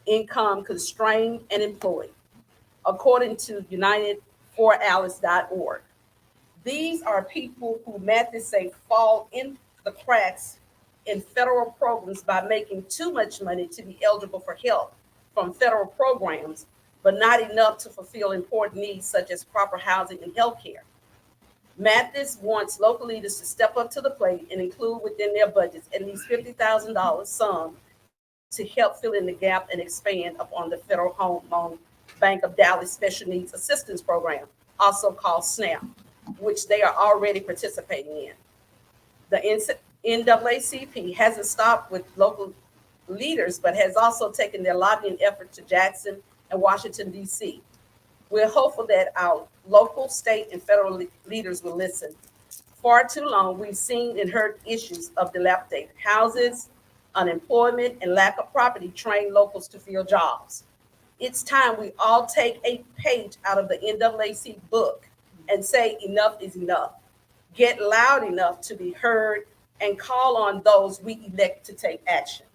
income constrained, and employed, according to UnitedForAlice.org. These are people who Mathis say fall in the cracks in federal programs by making too much money to be eligible for help from federal programs, but not enough to fulfill important needs such as proper housing and health care. Mathis wants local leaders to step up to the plate and include within their budgets at least $50,000 sum to help fill in the gap and expand upon the Federal Home Loan Bank of Dallas Special Needs Assistance Program, also called SNAP, which they are already participating in. The NAACP hasn't stopped with local leaders, but has also taken their lobbying effort to Jackson and Washington, D.C. We're hopeful that our local, state, and federal leaders will listen. Far too long, we've seen and heard issues of dilapidated houses, unemployment, and lack of property train locals to fill jobs. It's time we all take a page out of the NAACP book and say enough is enough. Get loud enough to be heard and call on those we elect to take action.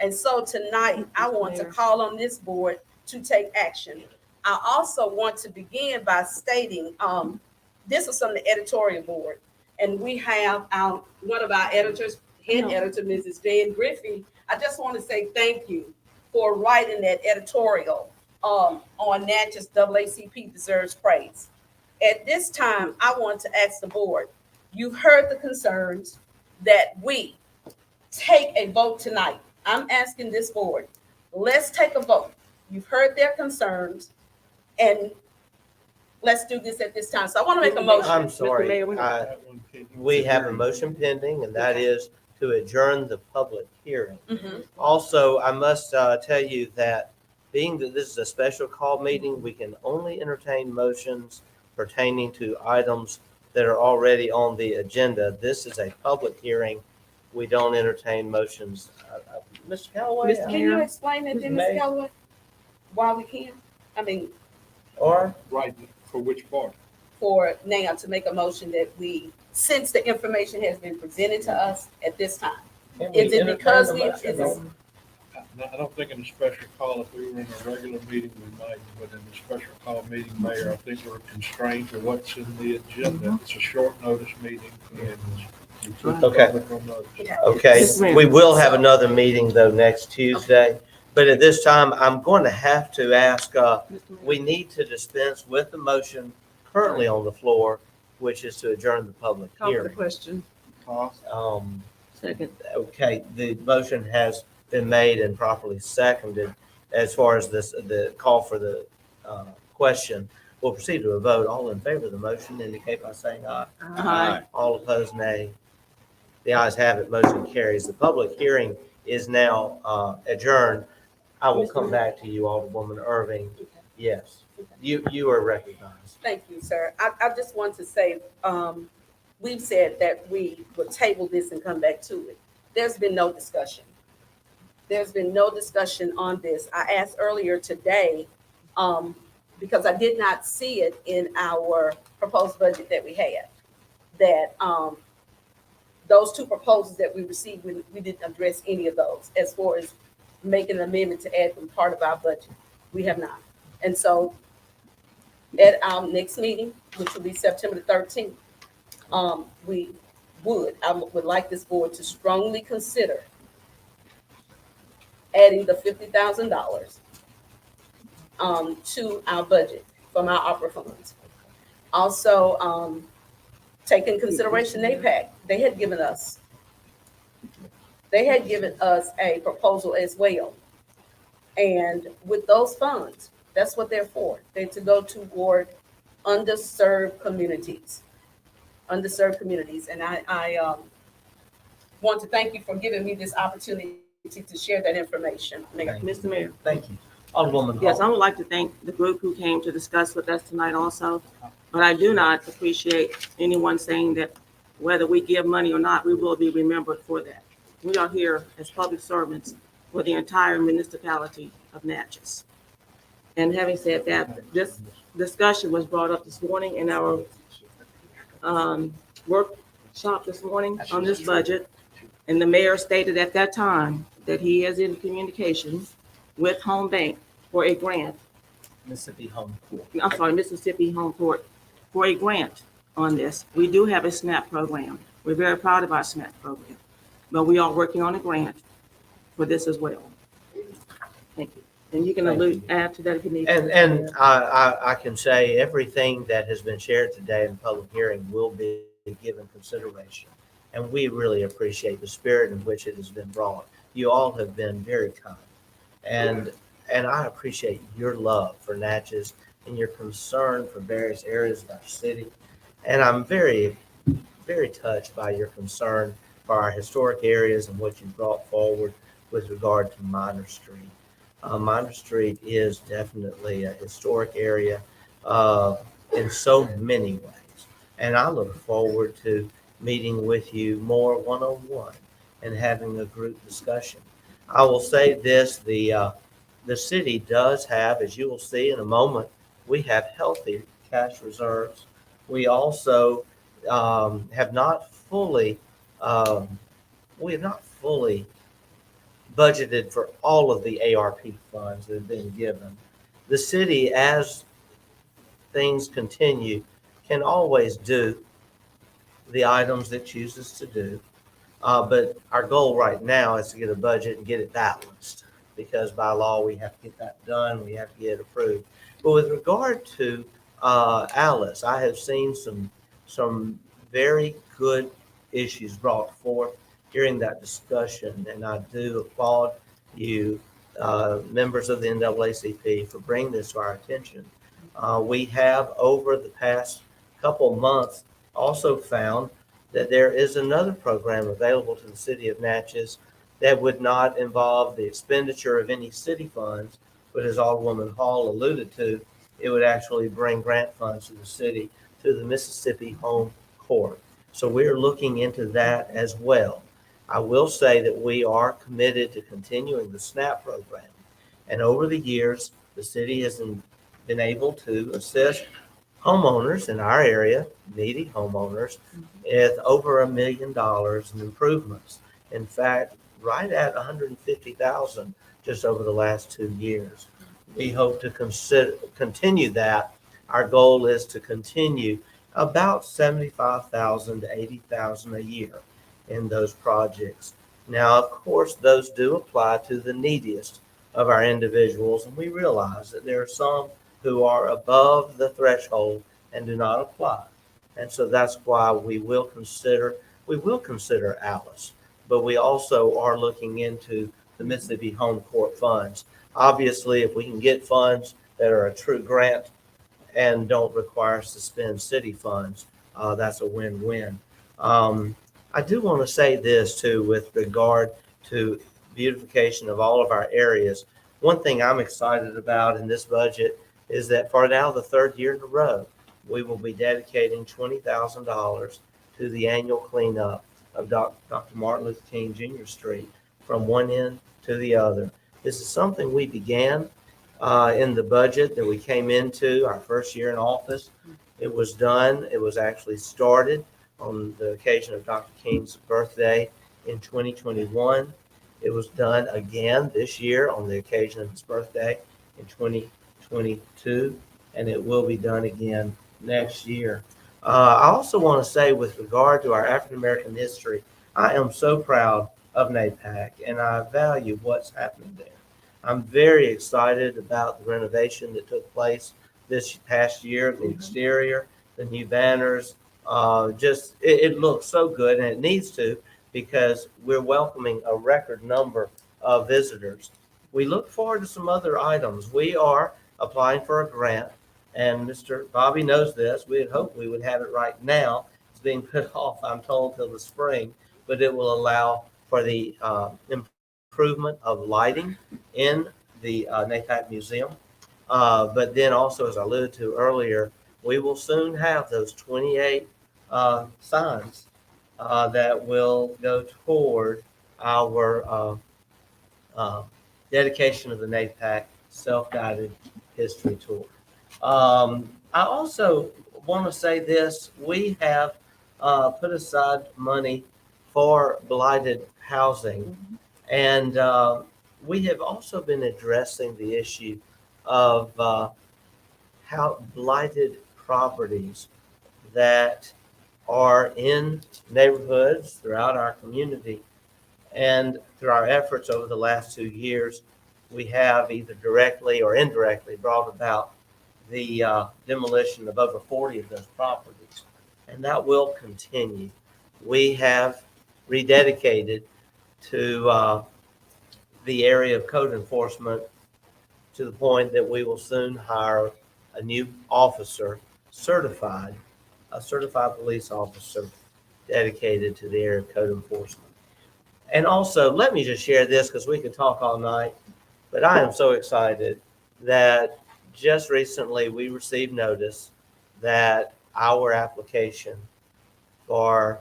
And so tonight, I want to call on this board to take action. I also want to begin by stating, this is from the editorial board, and we have one of our editors, head editor, Mrs. Jan Griffey. I just want to say thank you for writing that editorial on Natchez NAACP deserves praise. At this time, I want to ask the board, you've heard the concerns, that we take a vote tonight. I'm asking this board, let's take a vote. You've heard their concerns, and let's do this at this time. So I want to make a motion. I'm sorry. We have a motion pending, and that is to adjourn the public hearing. Also, I must tell you that being that this is a special call meeting, we can only entertain motions pertaining to items that are already on the agenda. This is a public hearing. We don't entertain motions. Mr. Callaway? Can you explain that then, May. Ms. Calloway? Why we can't? I mean, Or? Right, for which part? for now to make a motion that we, since the information has been presented to us at this time. Can we Is it entertain because the we, motion? is it, I don't think in a special call, if we were in a regular meeting, we might, but in a special call meeting, Mayor, I think we're constrained to what's in the agenda. It's a short notice meeting and it's Okay. public on notice. Okay, Yes, ma'am. we will have another meeting though next Tuesday. But at this time, I'm going to have to ask, we need to dispense with the motion currently on the floor, which is to adjourn the public Call for the hearing. question. Second. Okay, the motion has been made and properly seconded. As far as this, the call for the question, we'll proceed to a vote. All in favor of the motion indicate by saying aye. Aye. All opposed, nay. The ayes have it, motion carries. The public hearing is now adjourned. I will come back to you, Alderwoman Irving. Yes, you are recognized. thank you, sir. I just want to say, we've said that we would table this and come back to it. There's been no discussion. There's been no discussion on this. I asked earlier today, because I did not see it in our proposed budget that we had, that those two proposals that we received, we didn't address any of those as far as making an amendment to add them part of our budget. We have not. And so at our next meeting, which will be September the 13th, I would like this board to strongly consider adding the $50,000 to our budget from our opera funds. Also, take in consideration NAPAC. They had given us a proposal as well. And with those funds, that's what they're for. They're to go toward underserved communities. And I want to thank you for giving me this opportunity to share that information. Mayor. Mr. Mayor. Thank you. Alderwoman Yes, I Hall. would like to thank the group who came to discuss with us tonight also. But I do not appreciate anyone saying that whether we give money or not, we will be remembered for that. We are here as public servants for the entire municipality of Natchez. And having said that, this discussion was brought up this morning in our workshop this morning on this budget. And the mayor stated at that time that he is in communication with Home Bank for a grant. Mississippi Home Court. I'm sorry, Mississippi Home Court, for a grant on this. We do have a SNAP program. We're very proud of our SNAP program, but we are working on a grant for this as well. Thank you. And you can add to that if you need. And I can say everything that has been shared today in the public hearing will be given consideration. And we really appreciate the spirit in which it has been brought. You all have been very kind. And I appreciate your love for Natchez and your concern for various areas of our city. And I'm very, very touched by your concern for our historic areas and what you brought forward with regard to Minor Street. Minor Street is definitely a historic area in so many ways. And I look forward to meeting with you more one-on-one and having a group discussion. I will say this, the city does have, as you will see in a moment, we have healthy cash reserves. We also have not fully budgeted for all of the ARP funds that have been given. The city, as things continue, can always do the items it chooses to do. But our goal right now is to get a budget and get it balanced, because by law, we have to get that done. We have to get it approved. But with regard to Alice, I have seen some very good issues brought forth during that discussion, and I do applaud you, members of the NAACP, for bringing this to our attention. We have, over the past couple months, also found that there is another program available to the city of Natchez that would not involve the expenditure of any city funds, but as Alderwoman Hall alluded to, it would actually bring grant funds to the city, to the Mississippi Home Court. So we are looking into that as well. I will say that we are committed to continuing the SNAP program. And over the years, the city has been able to assist homeowners in our area, needy homeowners, with over $1 million in improvements. In fact, right at 150,000 just over the last 2 years. We hope to continue that. Our goal is to continue about 75,000 to 80,000 a year in those projects. Now, of course, those do apply to the neediest of our individuals, and we realize that there are some who are above the threshold and do not apply. And so that's why we will consider Alice, but we also are looking into the Mississippi Home Court funds. Obviously, if we can get funds that are a true grant and don't require us to spend city funds, that's a win-win. I do want to say this too with regard to beautification of all of our areas. One thing I'm excited about in this budget is that for now the third year in a row, we will be dedicating $20,000 to the annual cleanup of Dr. Martin Luther King Jr. Street from one end to the other. This is something we began in the budget that we came into our first year in office. It was done. It was actually started on the occasion of Dr. King's birthday in 2021. It was done again this year on the occasion of his birthday in 2022, and it will be done again next year. I also want to say with regard to our African American history, I am so proud of NAPAC, and I value what's happening there. I'm very excited about the renovation that took place this past year, the exterior, the new banners. It looks so good, and it needs to, because we're welcoming a record number of visitors. We look forward to some other items. We are applying for a grant, and Mr. Bobby knows this. We had hoped we would have it right now. It's being put off, I'm told, till the spring, but it will allow for the improvement of lighting in the NAPAC Museum. But then also, as I alluded to earlier, we will soon have those 28 signs that will go toward our dedication of the NAPAC Self-Guided History Tour. I also want to say this. We have put aside money for blighted housing, and we have also been addressing the issue of how blighted properties that are in neighborhoods throughout our community. And through our efforts over the last 2 years, we have either directly or indirectly brought about the demolition of over 40 of those properties. And that will continue. We have rededicated to the area of code enforcement to the point that we will soon hire a new officer, a certified police officer dedicated to the area of code enforcement. And also, let me just share this because we could talk all night, but I am so excited that just recently we received notice that our application for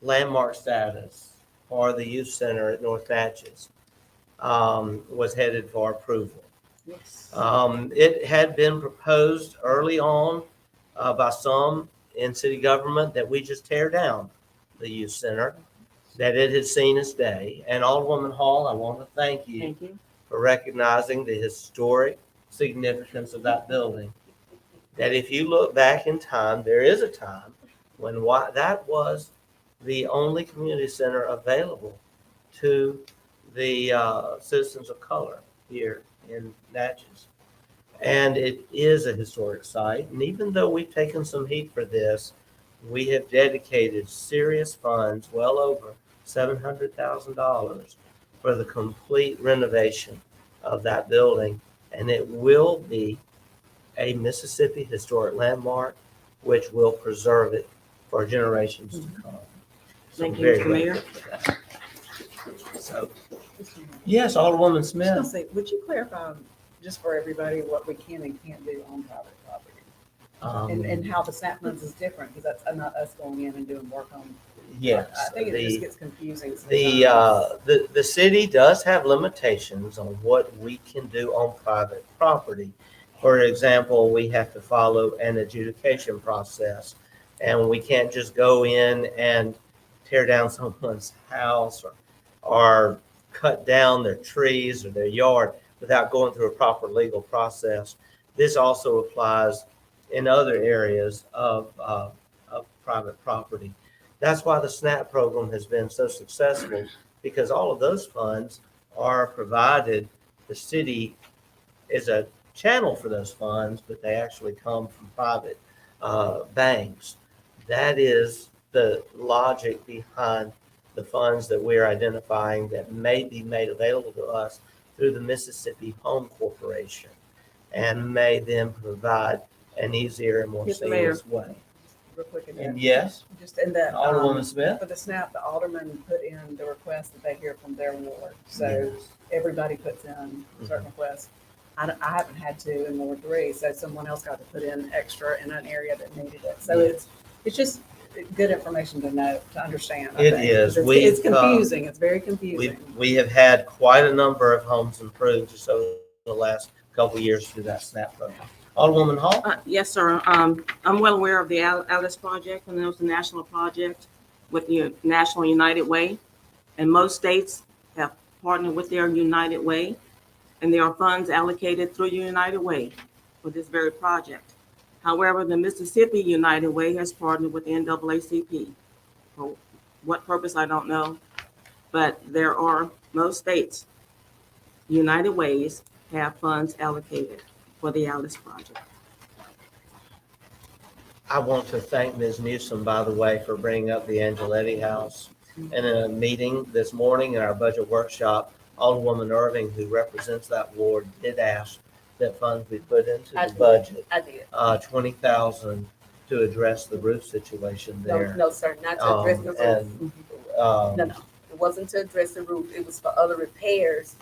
landmark status for the youth center at North Natchez was headed for approval. Yes. It had been proposed early on by some in city government that we just tear down the youth center, that it had seen its day. And Alderwoman Hall, I want to thank you for recognizing the historic significance of that building. That if you look back in time, there is a time when that was the only community center available to the citizens of color here in Natchez. And it is a historic site. And even though we've taken some heat for this, we have dedicated serious funds, well over $700,000, for the complete renovation of that building. And it will be a Mississippi historic landmark, which will preserve it for generations to come. So Thank you, very Mr. Mayor. grateful for that. So, yes, Alderwoman I was gonna Smith. say, would you clarify, just for everybody, what we can and can't do on private property? And how the SNAP funds is different, because that's not us going in and doing work on. Yes. I think it just gets confusing. The city does have limitations on what we can do on private property. For example, we have to follow an adjudication process, and we can't just go in and tear down someone's house or cut down their trees or their yard without going through a proper legal process. This also applies in other areas of private property. That's why the SNAP program has been so successful, because all of those funds are provided. The city is a channel for those funds, but they actually come from private banks. That is the logic behind the funds that we're identifying that may be made available to us through the Mississippi Home Corporation, and may then provide an easier and more Mr. Mayor. seamless way. Real quick in there. And yes, Just in the, Alderwoman Smith? for the SNAP, the aldermen put in the request that they hear from their ward. So everybody puts in certain requests. I haven't had to in Ward 3, so someone else got to put in extra in an area that needed it. So it's just good information to know, to understand. I It think, is. 'cause it's confusing. It's very confusing. We have had quite a number of homes improved just over the last couple of years through that SNAP program. Alderwoman Hall? Yes, sir. I'm well aware of the Alice project, and it was a national project with the National United Way. And most states have partnered with their United Way, and there are funds allocated through United Way for this very project. However, the Mississippi United Way has partnered with the NAACP. For what purpose, I don't know. But there are, most states, United Ways have funds allocated for the Alice project. I want to thank Ms. Newsom, by the way, for bringing up the Angeletti House. And in a meeting this morning in our budget workshop, Alderwoman Irving, who represents that ward, did ask that funds be put into the budget. I did. 20,000 to address the roof situation there. No, sir, not to address the roof. And, No. It wasn't to address the roof. It was for other repairs.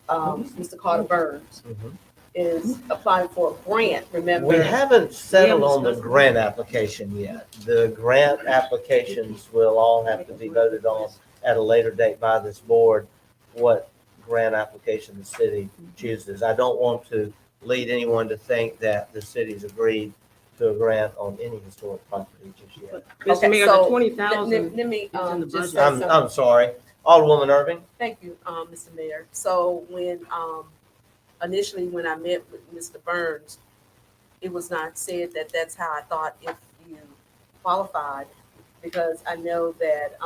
Mr. Carter Burns mhm. is applying for a grant, remember? We haven't settled We haven't on the discussed grant application yet. The grant applications will all have to be voted on at a later date by this board, what grant application the city chooses. I don't want to lead anyone to think that the city's agreed to a grant on any historic property just yet. Mr. Okay, Mayor, so the 20,000 Let me, is in the just budget. say I'm something. sorry. Alderwoman Irving? Thank you, Mr. Mayor. So when, initially when I met with Mr. Burns, it was not said that that's how I thought if you qualified, because I know that,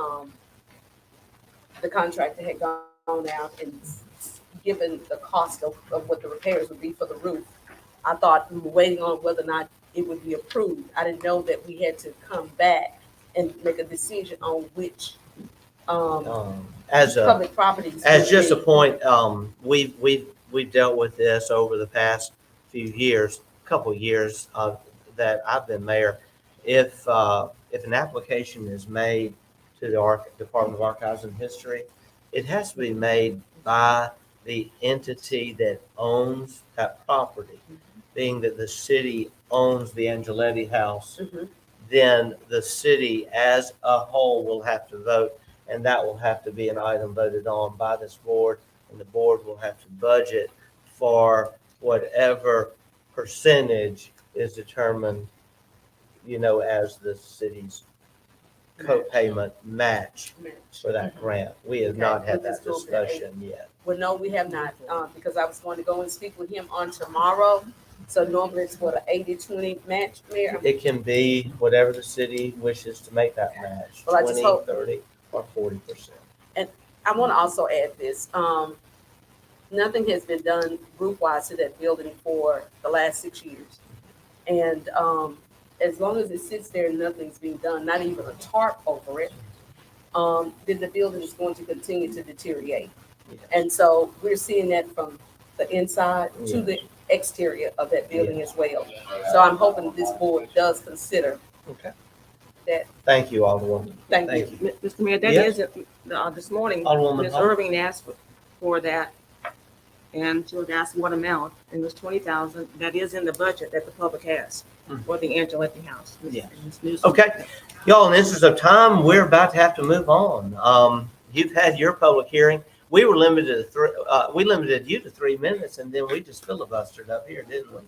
the contractor had gone out and given the cost of what the repairs would be for the roof. I thought we were waiting on whether or not it would be approved. I didn't know that we had to come back and make a decision on which, As a, public properties. as would just a be. point, we've dealt with this over the past few years, couple years, that I've been mayor. If an application is made to the Department of Archives and History, it has to be made by the entity that owns that property. Being that the city owns the Angeletti House, Mhm. then the city as a whole will have to vote, and that will have to be an item voted on by this board, and the board will have to budget for whatever percentage is determined, as the city's co-payment match for that grant. We have Okay, not had we'll that just go with that. discussion yet. Well, no, we have not, because I was going to go and speak with him on tomorrow. So normally it's what, a 80-20 match, Mayor? It can be whatever the city wishes to make that match, Well, I just 20, hope- 30, or 40%. I want to also add this. Nothing has been done roof-wise to that building for the last 6 years. And as long as it sits there and nothing's being done, not even a tarp over it, then the building is going to continue to deteriorate. Yes. And so we're seeing that from the inside to the exterior of that building as well. So I'm hoping this board does consider Okay. that. Thank you, Alderwoman. Thank you. Mr. Mayor, that Yes. is, this morning, Alderwoman Ms. Hall. Irving asked for that And she was asked what amount, and it was 20,000. That is in the budget that the public has for the Angela Lefty House. Yeah. Ms. Newsom. Okay, y'all, in the interest of time, we're about to have to move on. You've had your public hearing. We were limited to we limited you to 3 minutes, and then we just filibustered up here, didn't we?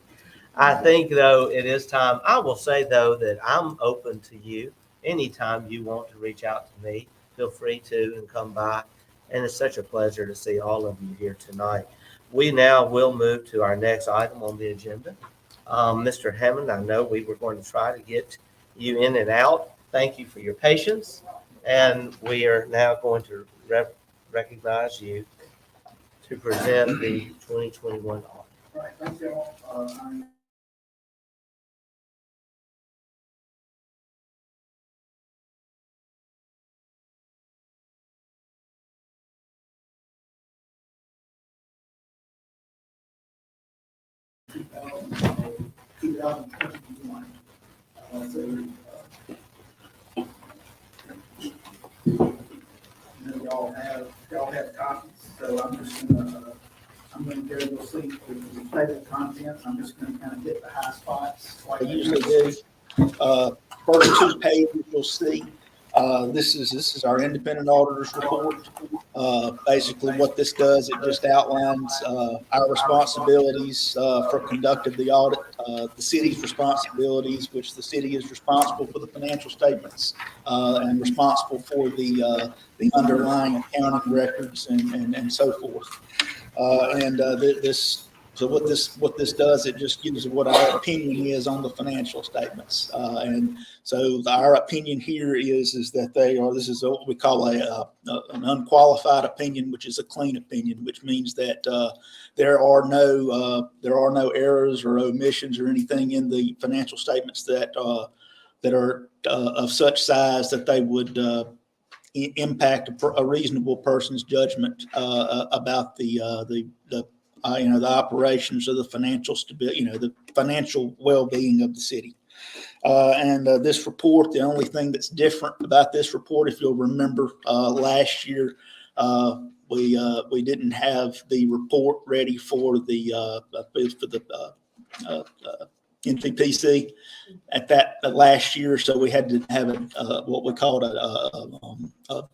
I think, though, it is time. I will say, though, that I'm open to you. Anytime you want to reach out to me, feel free to and come by. And it's such a pleasure to see all of you here tonight. We now will move to our next item on the agenda. Mr. Hammond, I know we were going to try to get you in and out. Thank you for your patience. And we are now going to recognize you to present the 2021 audit. All right, thank you all. Keep it out in 2021. Y'all have copies, so I'm gonna go, you'll see the table of contents. I'm just gonna kind of hit the high spots like I usually do. First 2 pages, you'll see, this is our independent auditor's report. Basically what this does, it just outlines our responsibilities for conduct of the audit, the city's responsibilities, which the city is responsible for the financial statements and responsible for the underlying accounting records and so forth. So what this does, it just gives what our opinion is on the financial statements. And so our opinion here is that this is what we call an unqualified opinion, which is a clean opinion, which means that there are no errors or omissions or anything in the financial statements that are of such size that they would impact a reasonable person's judgment about the operations of the financial stability, the financial well-being of the city. And this report, the only thing that's different about this report, if you'll remember, last year we didn't have the report ready for the NPPC at that last year, so we had to have what we called a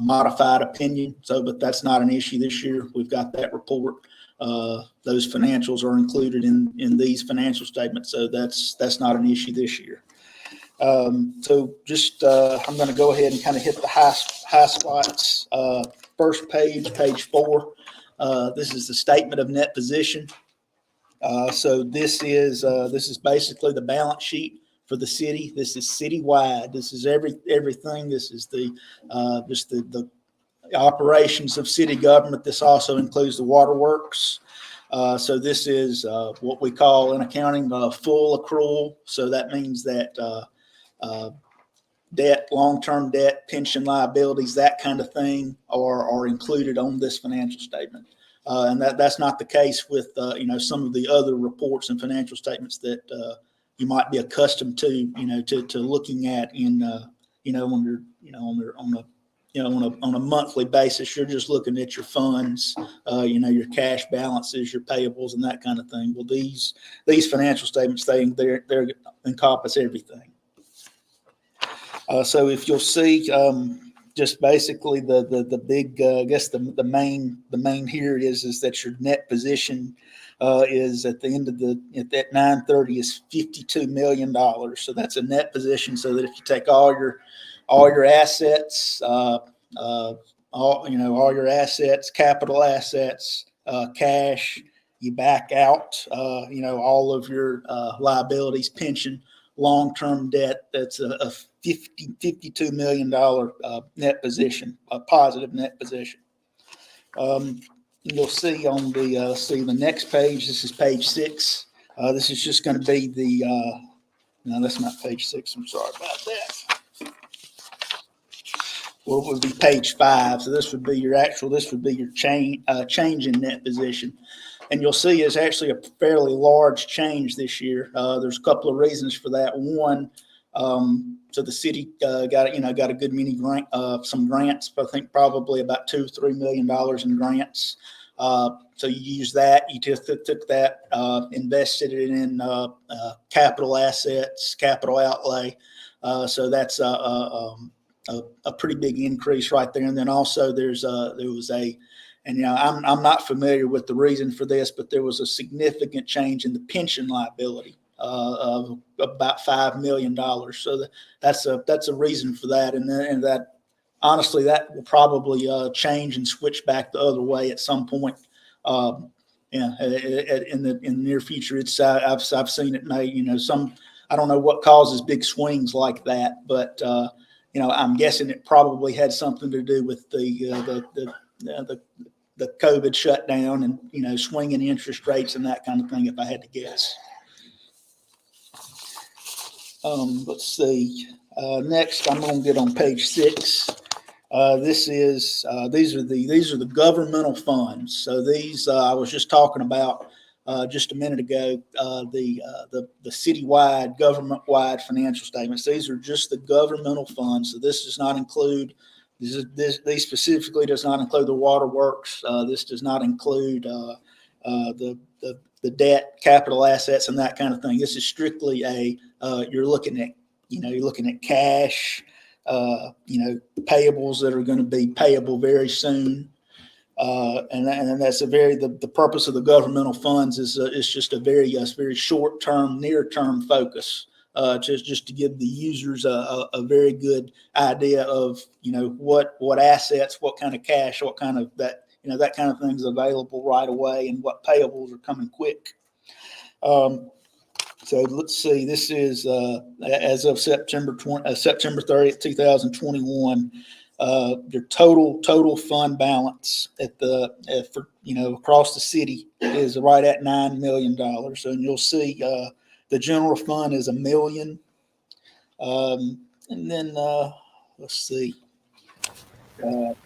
modified opinion. So, but that's not an issue this year. We've got that report. Those financials are included in these financial statements, so that's not an issue this year. So just I'm going to go ahead and kind of hit the high spots. First page, page 4. This is the statement of net position. So this is basically the balance sheet for the city. This is citywide. This is everything. This is just the operations of city government. This also includes the waterworks. So this is what we call in accounting full accrual. So that means that debt, long-term debt, pension liabilities, that kind of thing are included on this financial statement. And that's not the case with some of the other reports and financial statements that you might be accustomed to looking at on a monthly basis. You're just looking at your funds, your cash balances, your payables, and that kind of thing. Well, these financial statements, they encompass everything. So if you'll see, just basically the big, I guess the main here is that your net position is at the end of at that 9/30 is $52 million. So that's a net position. So that if you take all your assets, all your assets, capital assets, cash, you back out, all of your liabilities, pension, long-term debt, that's a $52 million net position, a positive net position. You'll see on the next page, this is page 6. This is just going to be no, that's not page 6. I'm sorry about that. Well, it would be page 5. So this would be your change in net position. And you'll see it's actually a fairly large change this year. There's a couple of reasons for that. One, so the city got a good many some grants. I think probably about $2-3 million in grants. So you use that, you just took that, invested it in capital assets, capital outlay. So that's a pretty big increase right there. And then also there was and I'm not familiar with the reason for this, but there was a significant change in the pension liability of about $5 million. So that's a reason for that. And that honestly, that will probably change and switch back the other way at some point. In the near future. I've seen it made, I don't know what causes big swings like that, but I'm guessing it probably had something to do with the COVID shutdown and, swinging interest rates and that kind of thing, if I had to guess. Let's see. Next, I'm going to get on page 6. These are the governmental funds. So these I was just talking about just a minute ago. The citywide, government-wide financial statements. These are just the governmental funds. So this does not include. These specifically does not include the waterworks. This does not include the debt, capital assets, and that kind of thing. This is strictly you're looking at cash. Payables that are going to be payable very soon. And that's the purpose of the governmental funds is just a very short-term, near-term focus, just to give the users a very good idea of, what assets, what kind of cash, what kind of that kind of thing is available right away and what payables are coming quick. So let's see, this is as of September 30th, 2021, your total fund balance across the city is right at $9 million. And you'll see the general fund is $1 million. And then let's see,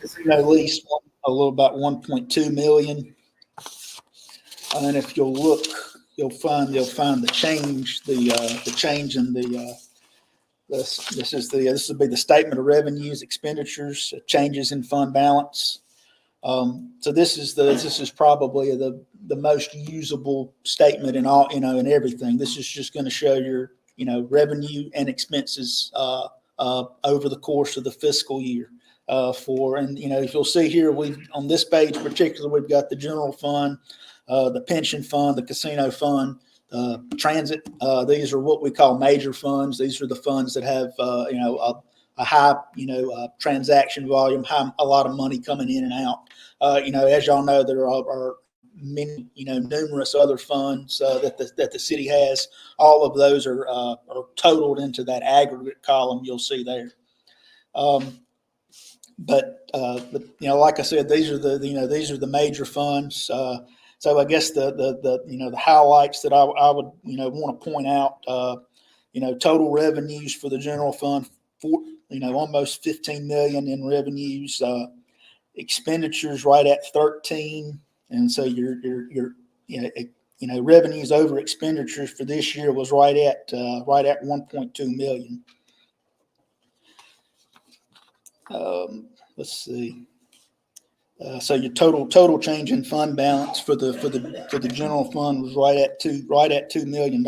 casino lease a little about 1.2 million. And if you'll look, you'll find the change, the change in this will be the statement of revenues, expenditures, changes in fund balance. So this is probably the most usable statement in all, in everything. This is just going to show your, revenue and expenses over the course of the fiscal year. If you'll see here, on this page particularly, we've got the general fund, the pension fund, the casino fund, transit. These are what we call major funds. These are the funds that have, a high, transaction volume, a lot of money coming in and out. As y'all know, there are many, numerous other funds that the city has. All of those are totaled into that aggregate column you'll see there. But like I said, these are the major funds. So I guess the highlights that I would want to point out, total revenues for the general fund, almost 15 million in revenues, expenditures right at 13, and so your revenues over expenditures for this year was right at 1.2 million. Let's see. So your total change in fund balance for the general fund was right at $2 million.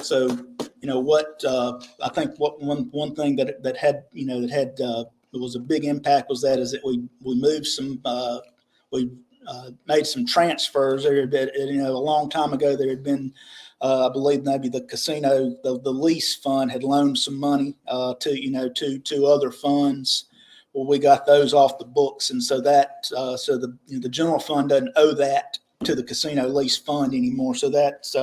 So what I think one thing that had was a big impact was that we moved some made some transfers there that a long time ago there had been I believe maybe the casino the lease fund had loaned some money to other funds. Well, we got those off the books, and so that the general fund doesn't owe that to the casino lease fund anymore. So that's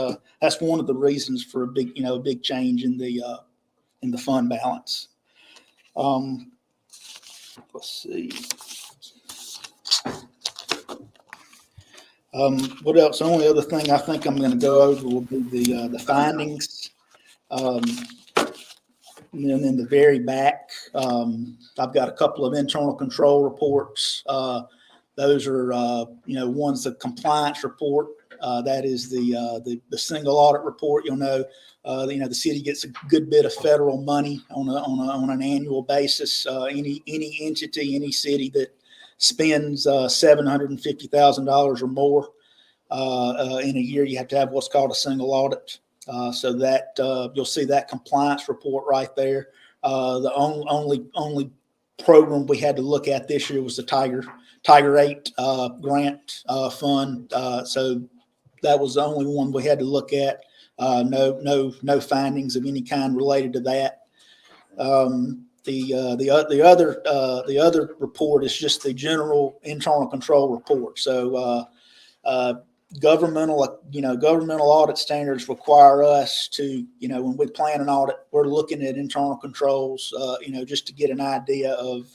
one of the reasons for a big change in the fund balance. Let's see. What else? The only other thing I think I'm going to go over will be the findings. And then in the very back, I've got a couple of internal control reports. Those are, one's the compliance report. That is the single audit report. The city gets a good bit of federal money on an annual basis. Any entity, any city spends $750,000 or more in a year, you have to have what's called a single audit. So that you'll see that compliance report right there. The only program we had to look at this year was the Tiger 8 grant fund. So that was the only one we had to look at. No findings of any kind related to that. The other report is just the general internal control report. So governmental audit standards require us to, when we plan an audit, we're looking at internal controls, just to get an idea of,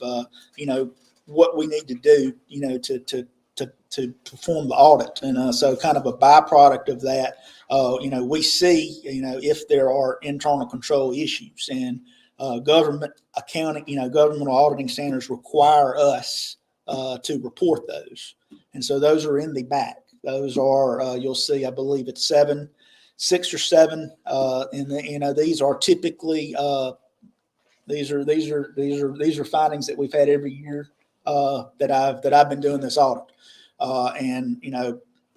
what we need to do, to perform the audit. And so kind of a byproduct of that, we see, if there are internal control issues, and government accounting, governmental auditing standards require us to report those. And so those are in the back. Those are, you'll see, I believe it's 6 or 7. And these are typically, these are findings that we've had every year that I've been doing this audit. And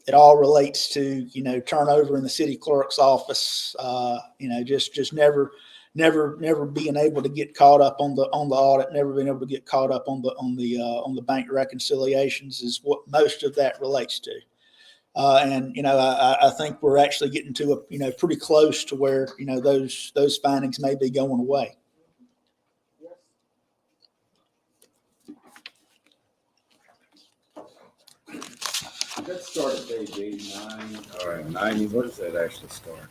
it all relates to turnover in the city clerk's office. Just never being able to get caught up on the audit, never being able to get caught up on the bank reconciliations is what most of that relates to. And I think we're actually getting to a pretty close to where those findings may be going away. Let's start at page 89 or 90. Where does that actually start?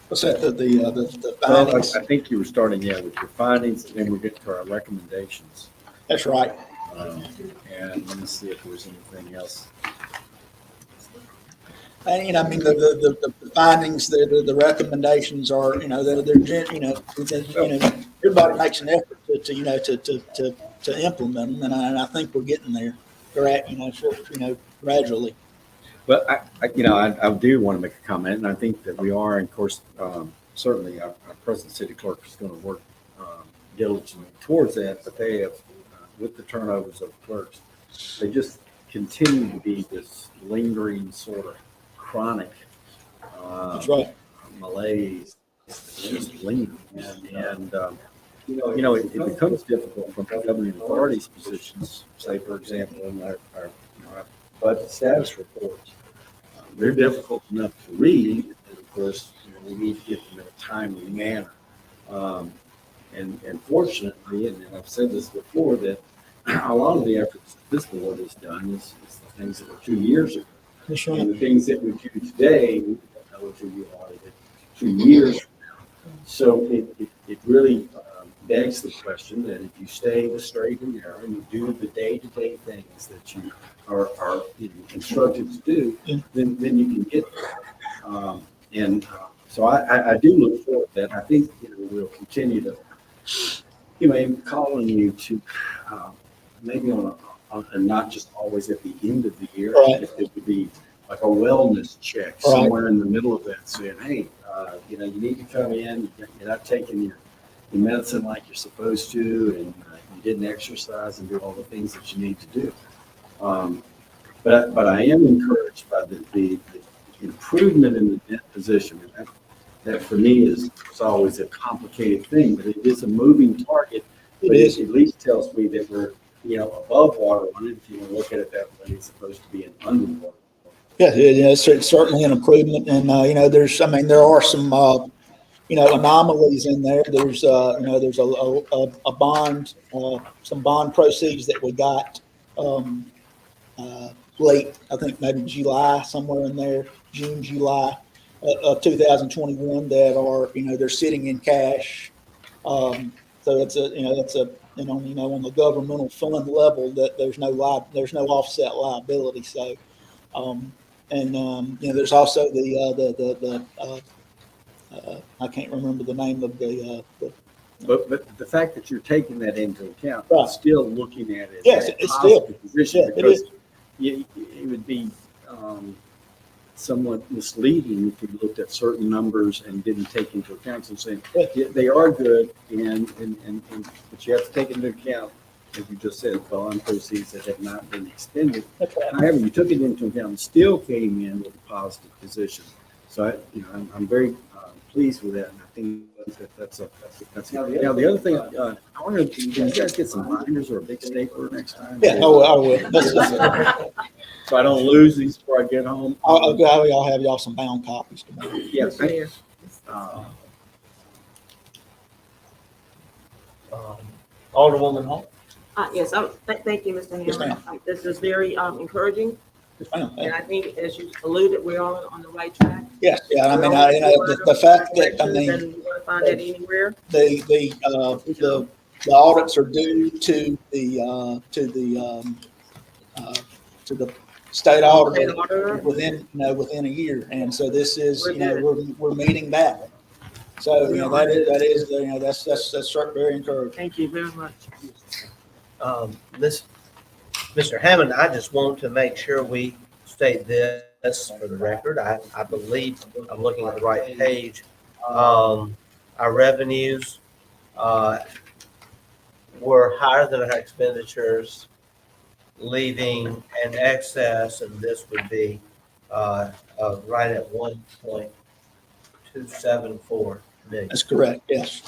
What's that? The findings? I think you were starting, with your findings, and then we get to our recommendations. That's right. And let me see if there's anything else. And I mean the findings, the recommendations are everybody makes an effort to implement them, and I think we're getting there. We're at gradually. But I do want to make a comment, and I think that we are, and of course, certainly our present city clerk is going to work diligently towards that. But they have, with the turnovers of clerks, they just continue to be this lingering sort of chronic That's right. malaise, just lingering, and it becomes difficult from governing authorities' positions. Say, for example, in our budget status reports, they're difficult enough to read, and of course, we need to get them in a timely manner. And fortunately, and I've said this before, that a lot of the efforts that this board has done is the things that were 2 years ago. That's right. And the things that we do today, we don't know until you audited 2 years from now. So it really begs the question that if you stay the straight and narrow and you do the day-to-day things that you are instructed to do, then you can get there. So I do look forward to that. I think we'll continue to, calling you to maybe and not just always at the end of the year. Right. If it would be like a wellness check somewhere in the middle of that, saying, hey, you need to come in. You're not taking your medicine like you're supposed to, and you didn't exercise and do all the things that you need to do. But I am encouraged by the improvement in the net position. And that for me is always a complicated thing, but it is a moving target. But it at least tells me that we're above waterline, if you want to look at it that way, as opposed to being underwater. Yeah, it's certainly an improvement, and there are some anomalies in there. There's a bond, some bond proceeds that we got late, I think maybe July, somewhere in there, June, July of 2021, that are they're sitting in cash. So that's on the governmental fund level, that there's no offset liability. So there's also the I can't remember the name of the But the fact that you're taking that into account, Right. still looking at it Yes, as a it's positive still- position, yeah, it because is. it would be somewhat misleading if you looked at certain numbers and didn't take into account. So saying they are good, but you have to take into account as you just said, bond proceeds that have not been expended. That's right. However, you took it into account and still came in with a positive position. So I'm very pleased with that, and I think that's now the other thing, I wonder, can you guys get some binders or a big stapler next time? Yeah, I will. So I don't lose these before I get home. I'll have y'all some bound copies tomorrow. Yeah, Mr. Mayor. Alderwoman Hall? Yes, thank you, Mr. Yes, Hammond. ma'am. This is very encouraging, Yes, ma'am. and I think, as you alluded, we're all on the right track. Yes, yeah, I mean, the fact that, I mean, And you want to find that anywhere? the audits are due to the state auditor within a year. And so this is, we're meeting that. So, that is, that's very encouraging. Thank you very much. Mr. Hammond, I just want to make sure we state this for the record. I believe I'm looking at the right page. Our revenues were higher than our expenditures, leaving an excess, and this would be right at 1.274 million. That's correct, yes.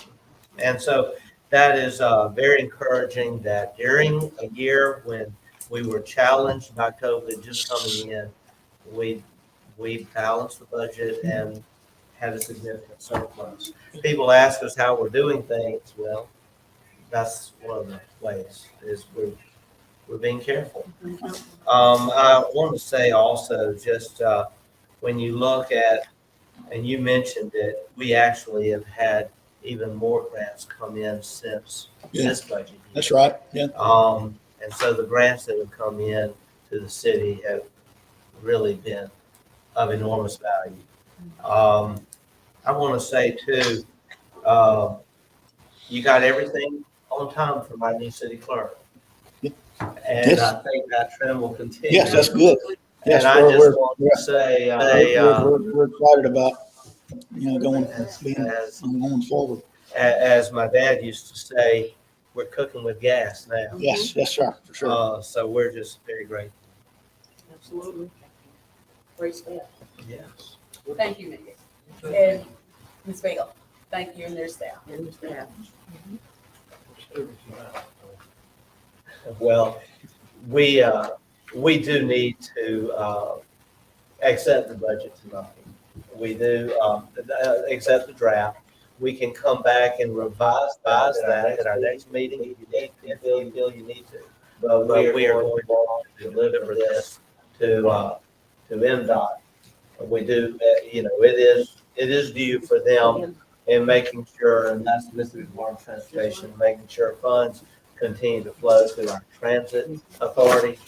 And so that is very encouraging that during a year when we were challenged by COVID just coming in, we balanced the budget and had a significant surplus. People ask us how we're doing things. Well, that's one of the ways is we're being careful. I want to say also just when you look at, and you mentioned it, we actually have had even more grants come in since this budget year. That's right, yeah. And so the grants that have come in to the city have really been of enormous value. I want to say too, you got everything on time for my new city clerk. Yeah. And Yes. I think that trend will continue. Yes, that's good. Yes, And I just want to say, we're excited about, going forward. as my dad used to say, we're cooking with gas now. Yes, sir, for sure. So we're just very grateful. Absolutely. Great staff. Yes. Thank you, Megan. And Ms. Bell, thank you and their staff. And the staff. Well, we do need to accept the budget tonight. We do accept the draft. We can come back and revise that at our next meeting if you need, if you feel you need to. But we are going to deliver this to MDOT. We do, it is due for them in making sure, and that's Mississippi Department of Transportation, making sure funds continue to flow through our transit authority.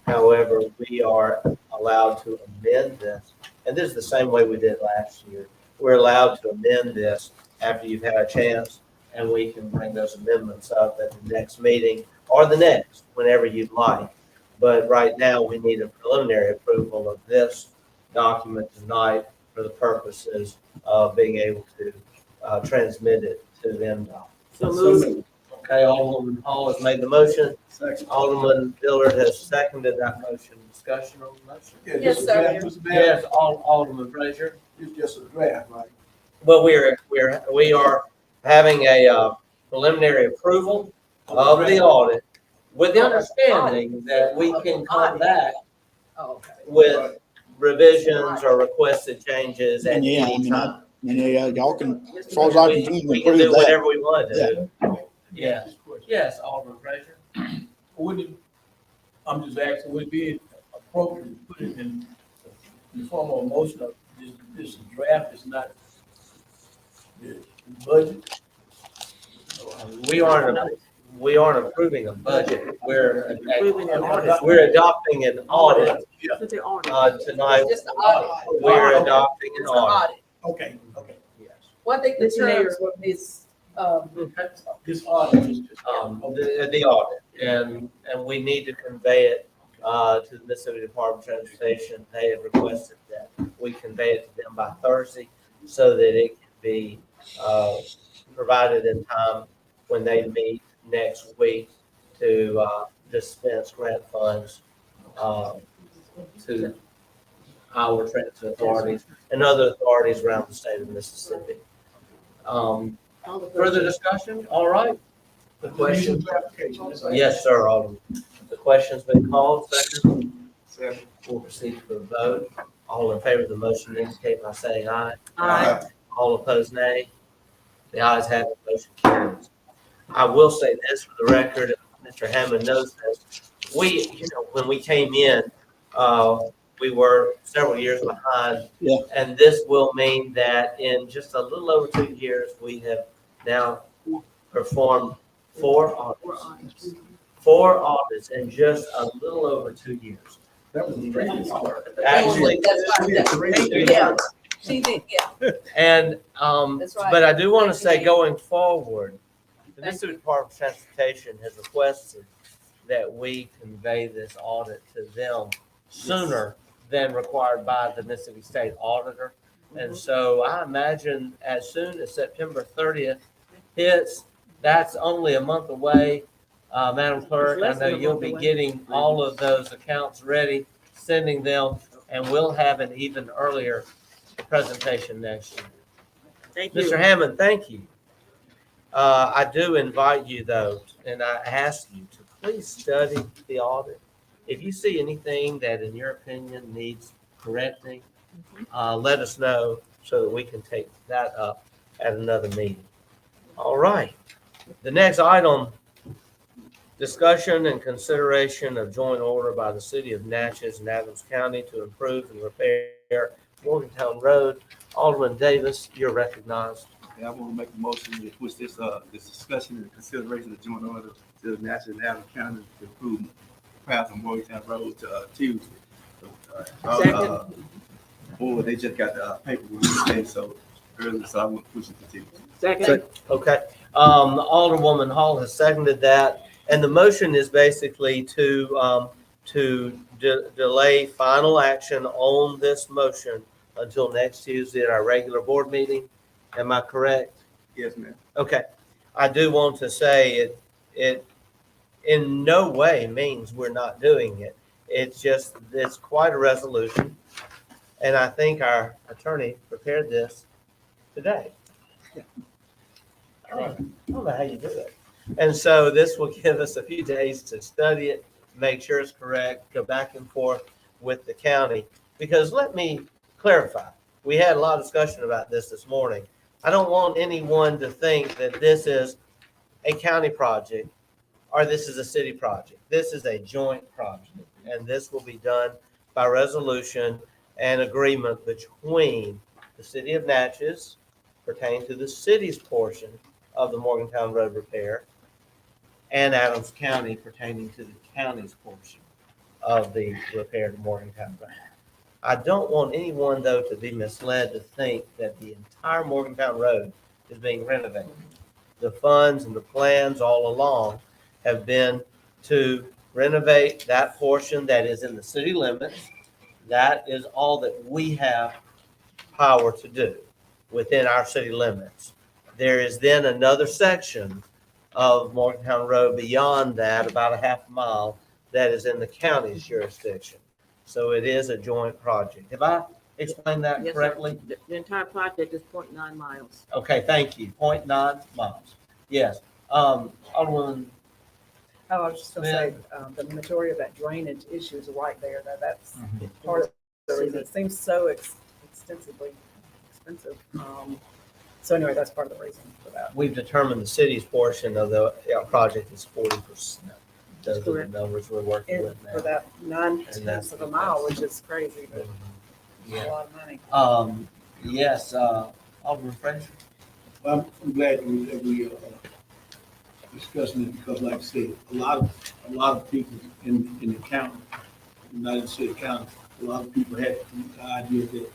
However, we are allowed to amend this, and this is the same way we did last year. We're allowed to amend this after you've had a chance, and we can bring those amendments up at the next meeting or the next, whenever you'd like. But right now, we need a preliminary approval of this document tonight for the purposes of being able to transmit it to them. So moved. Okay, Alderman Hall has made the motion. Alderman Dillard has seconded that motion. Discussion on the motion? Yes, sir. Yes, Alderman Frazier. It's just a draft, right? Well, we are having a preliminary approval of the audit with the understanding that we can come back Oh, okay. with revisions or requested changes at And any time. Y'all can, as far as I can, We can do whatever we want to do. Yes, Question. yes, Alderman Frazier. Wouldn't it, I'm just asking, would it be appropriate to put it in the form of a motion of this draft is not the budget? We aren't approving a budget. We're adopting an audit Just the audit. tonight. Just the audit. We're adopting an Just the audit. audit. Okay. Yes. One thing, the terms of this, This audit is just. The audit, and we need to convey it to the Mississippi Department of Transportation. They have requested that we convey it to them by Thursday so that it can be provided in time when they meet next week to dispense grant funds to our transit authorities and other authorities around the state of Mississippi. Further discussion? All right. The question. Yes, sir. The question's been called. Second. We'll proceed to the vote. All in favor of the motion indicate by saying aye. Aye. All opposed, nay. The ayes have it, motion carries. I will say this for the record, Mr. Hammond knows this. When we came in, we were several years behind. Yeah. And this will mean that in just a little over 2 years, we have now performed 4 audits. 4 audits in just a little over 2 years. That was the previous part. Actually, Yeah, she did, yeah. and, That's right. but I do want to say going forward, the Mississippi Department of Transportation has requested that we convey this audit to them sooner than required by the Mississippi State Auditor. And so I imagine as soon as September 30th hits, that's only a month away. Madam Clerk, I know you'll be getting all of those accounts ready, sending them, and we'll have an even earlier presentation next year. Thank you. Mr. Hammond, thank you. I do invite you though, and I ask you to please study the audit. If you see anything that in your opinion needs correcting, let us know so that we can take that up at another meeting. All right. The next item, discussion and consideration of joint order by the city of Natchez and Adams County to improve and repair Morgantown Road. Alderman Davis, you're recognized. I want to make a motion to push this discussion and consideration of joint order to the Natchez and Adams County to improve path on Morgantown Road to Tuesday. Boy, they just got the paperwork today, so early, so I'm gonna push it to Tuesday. Second. Okay. Alderwoman Hall has seconded that, and the motion is basically to delay final action on this motion until next Tuesday at our regular board meeting. Am I correct? Yes, ma'am. Okay. I do want to say it in no way means we're not doing it. It's quite a resolution. And I think our attorney prepared this today. I don't know how you do it. And so this will give us a few days to study it, make sure it's correct, go back and forth with the county. Because let me clarify, we had a lot of discussion about this morning. I don't want anyone to think that this is a county project or this is a city project. This is a joint project, and this will be done by resolution and agreement between the city of Natchez pertaining to the city's portion of the Morgantown Road repair and Adams County pertaining to the county's portion of the repair to Morgantown Road. I don't want anyone, though, to be misled to think that the entire Morgantown Road is being renovated. The funds and the plans all along have been to renovate that portion that is in the city limits. That is all that we have power to do within our city limits. There is then another section of Morgantown Road beyond that, about a half mile, that is in the county's jurisdiction. So it is a joint project. Have I explained that Yes, sir. correctly? The entire project is 0.9 miles. Okay, thank you. 0.9 miles. Yes. Alderman, I was just gonna say, the majority of that drainage issues are right there, that's part of the reason. It seems so extensively expensive. So anyway, that's part of the reason for that. we've determined the city's portion of the project is 40%. Those are the Correct. numbers we're working And with now. for that 9/10 of a mile, which is crazy, but Yeah. a lot of money. Yes, Alderman Fraser. Well, I'm glad that we discussing it because like I said, a lot of people in the county, United States County, a lot of people had the idea that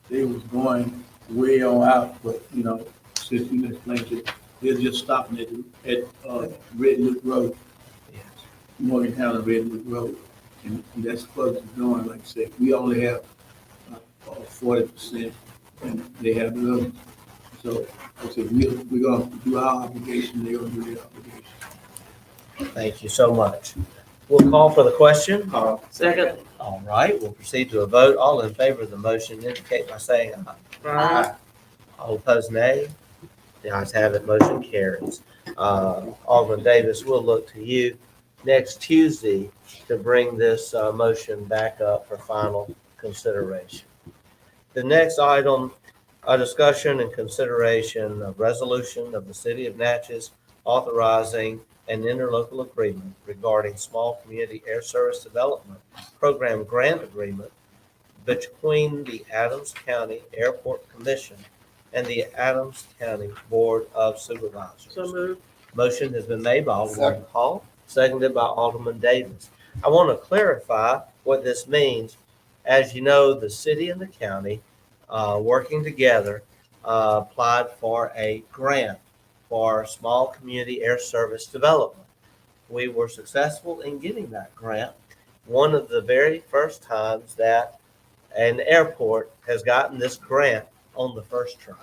they was going way on out, but since you explained it, they're just stopping at Red Lick Road, Morgantown and Red Lick Road. And that's what it's doing, like I said, we only have 40% and they have none. So I said, we're gonna do our obligation, they're gonna do their obligation. Thank you so much. We'll call for the question. Second. All right, we'll proceed to a vote. All in favor of the motion indicate by saying aye. Aye. All opposed, nay. The ayes have it, motion carries. Alderman Davis, we'll look to you next Tuesday to bring this motion back up for final consideration. The next item, a discussion and consideration of resolution of the City of Natchez authorizing an interlocal agreement regarding small community air service development program grant agreement between the Adams County Airport Commission and the Adams County Board of Supervisors. So moved. Motion has been made by Alderman Hall, seconded by Alderman Davis. I want to clarify what this means. As you know, the city and the county, working together, applied for a grant for small community air service development. We were successful in getting that grant. One of the very first times that an airport has gotten this grant on the first try.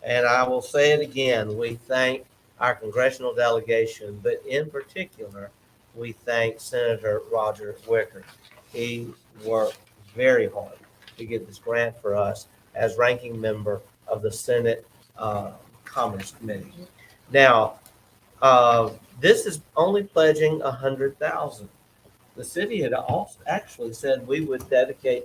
And I will say it again, we thank our congressional delegation, but in particular, we thank Senator Roger Wicker. He worked very hard to get this grant for us as ranking member of the Senate Commerce Committee. Now, this is only pledging $100,000. The city had also actually said we would dedicate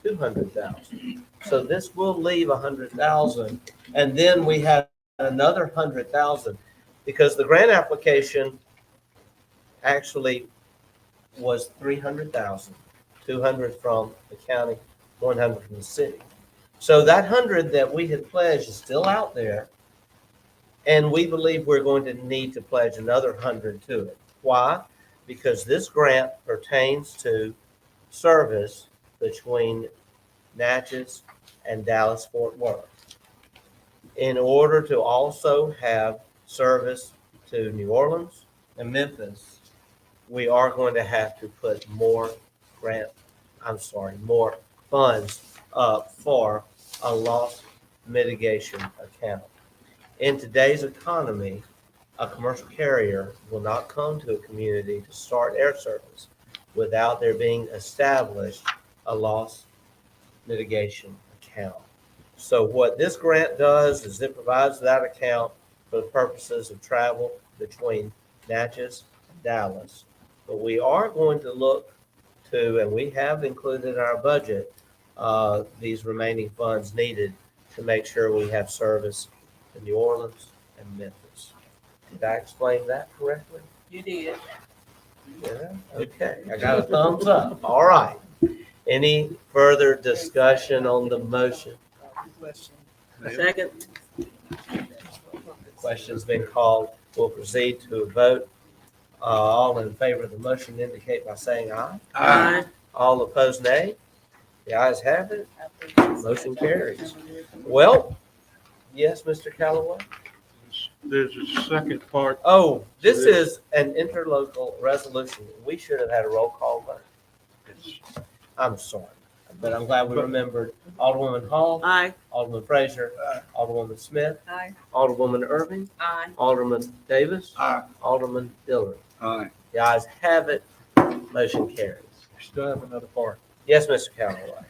$200,000. So this will leave $100,000, and then we have another $100,000 because the grant application actually was $300,000, 200 from the county, 100 from the city. So that 100 that we had pledged is still out there, and we believe we're going to need to pledge another 100 to it. Why? Because this grant pertains to service between Natchez and Dallas-Fort Worth. In order to also have service to New Orleans and Memphis, we are going to have to put more funds up for a loss mitigation account. In today's economy, a commercial carrier will not come to a community to start air service without there being established a loss mitigation account. So what this grant does is it provides that account for the purposes of travel between Natchez and Dallas. But we are going to look to, and we have included in our budget, these remaining funds needed to make sure we have service in New Orleans and Memphis. Did I explain that correctly? You did. Yeah, okay, I got a thumbs up. All right. Any further discussion on the motion? Second. Question's been called. We'll proceed to a vote. All in favor of the motion indicate by saying aye. Aye. All opposed, nay. The ayes have it. Motion carries. Well, yes, Mr. Callaway? There's a second part. Oh, this is an interlocal resolution. We should have had a roll call vote. I'm sorry, but I'm glad we remembered. Alderwoman Hall. Aye. Alderman Frazier. Alderwoman Smith. Aye. Alderwoman Irving. Aye. Alderman Davis. Aye. Alderman Dillard. Aye. The ayes have it. Motion carries. Still have another part. Yes, Mr. Callaway.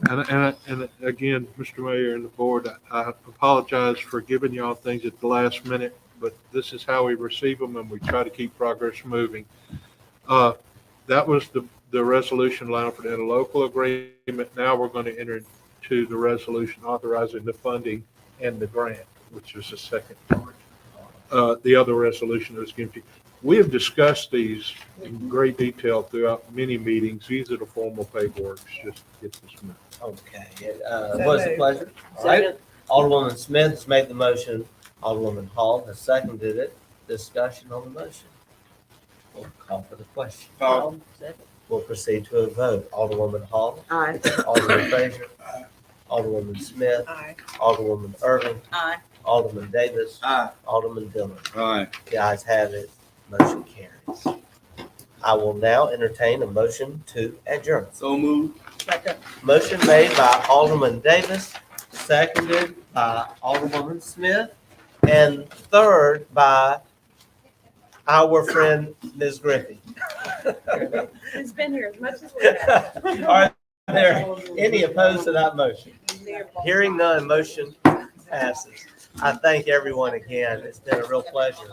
And again, Mr. Mayor and the board, I apologize for giving y'all things at the last minute, but this is how we receive them and we try to keep progress moving. That was the resolution allowing for the interlocal agreement. Now we're going to enter into the resolution authorizing the funding and the grant, which is the second part. The other resolution that was given to you. We have discussed these in great detail throughout many meetings. These are the formal paperwork, just to get this moved. Okay, what's the pleasure? All right, Alderwoman Smith has made the motion. Alderwoman Hall has seconded it. Discussion on the motion. We'll call for the question. We'll proceed to a vote. Alderwoman Hall. Aye. Alderman Frazier. Alderwoman Smith. Aye. Alderwoman Irving. Aye. Alderman Davis. Aye. Alderman Dillard. Aye. The ayes have it. Motion carries. I will now entertain a motion to adjourn. So moved. Second. Motion made by Alderman Davis, seconded by Alderwoman Smith, and third by our friend, Ms. Griffey. It's been here as much as we have. Are there any opposed to that motion? Hearing none, motion passes. I thank everyone again. It's been a real pleasure.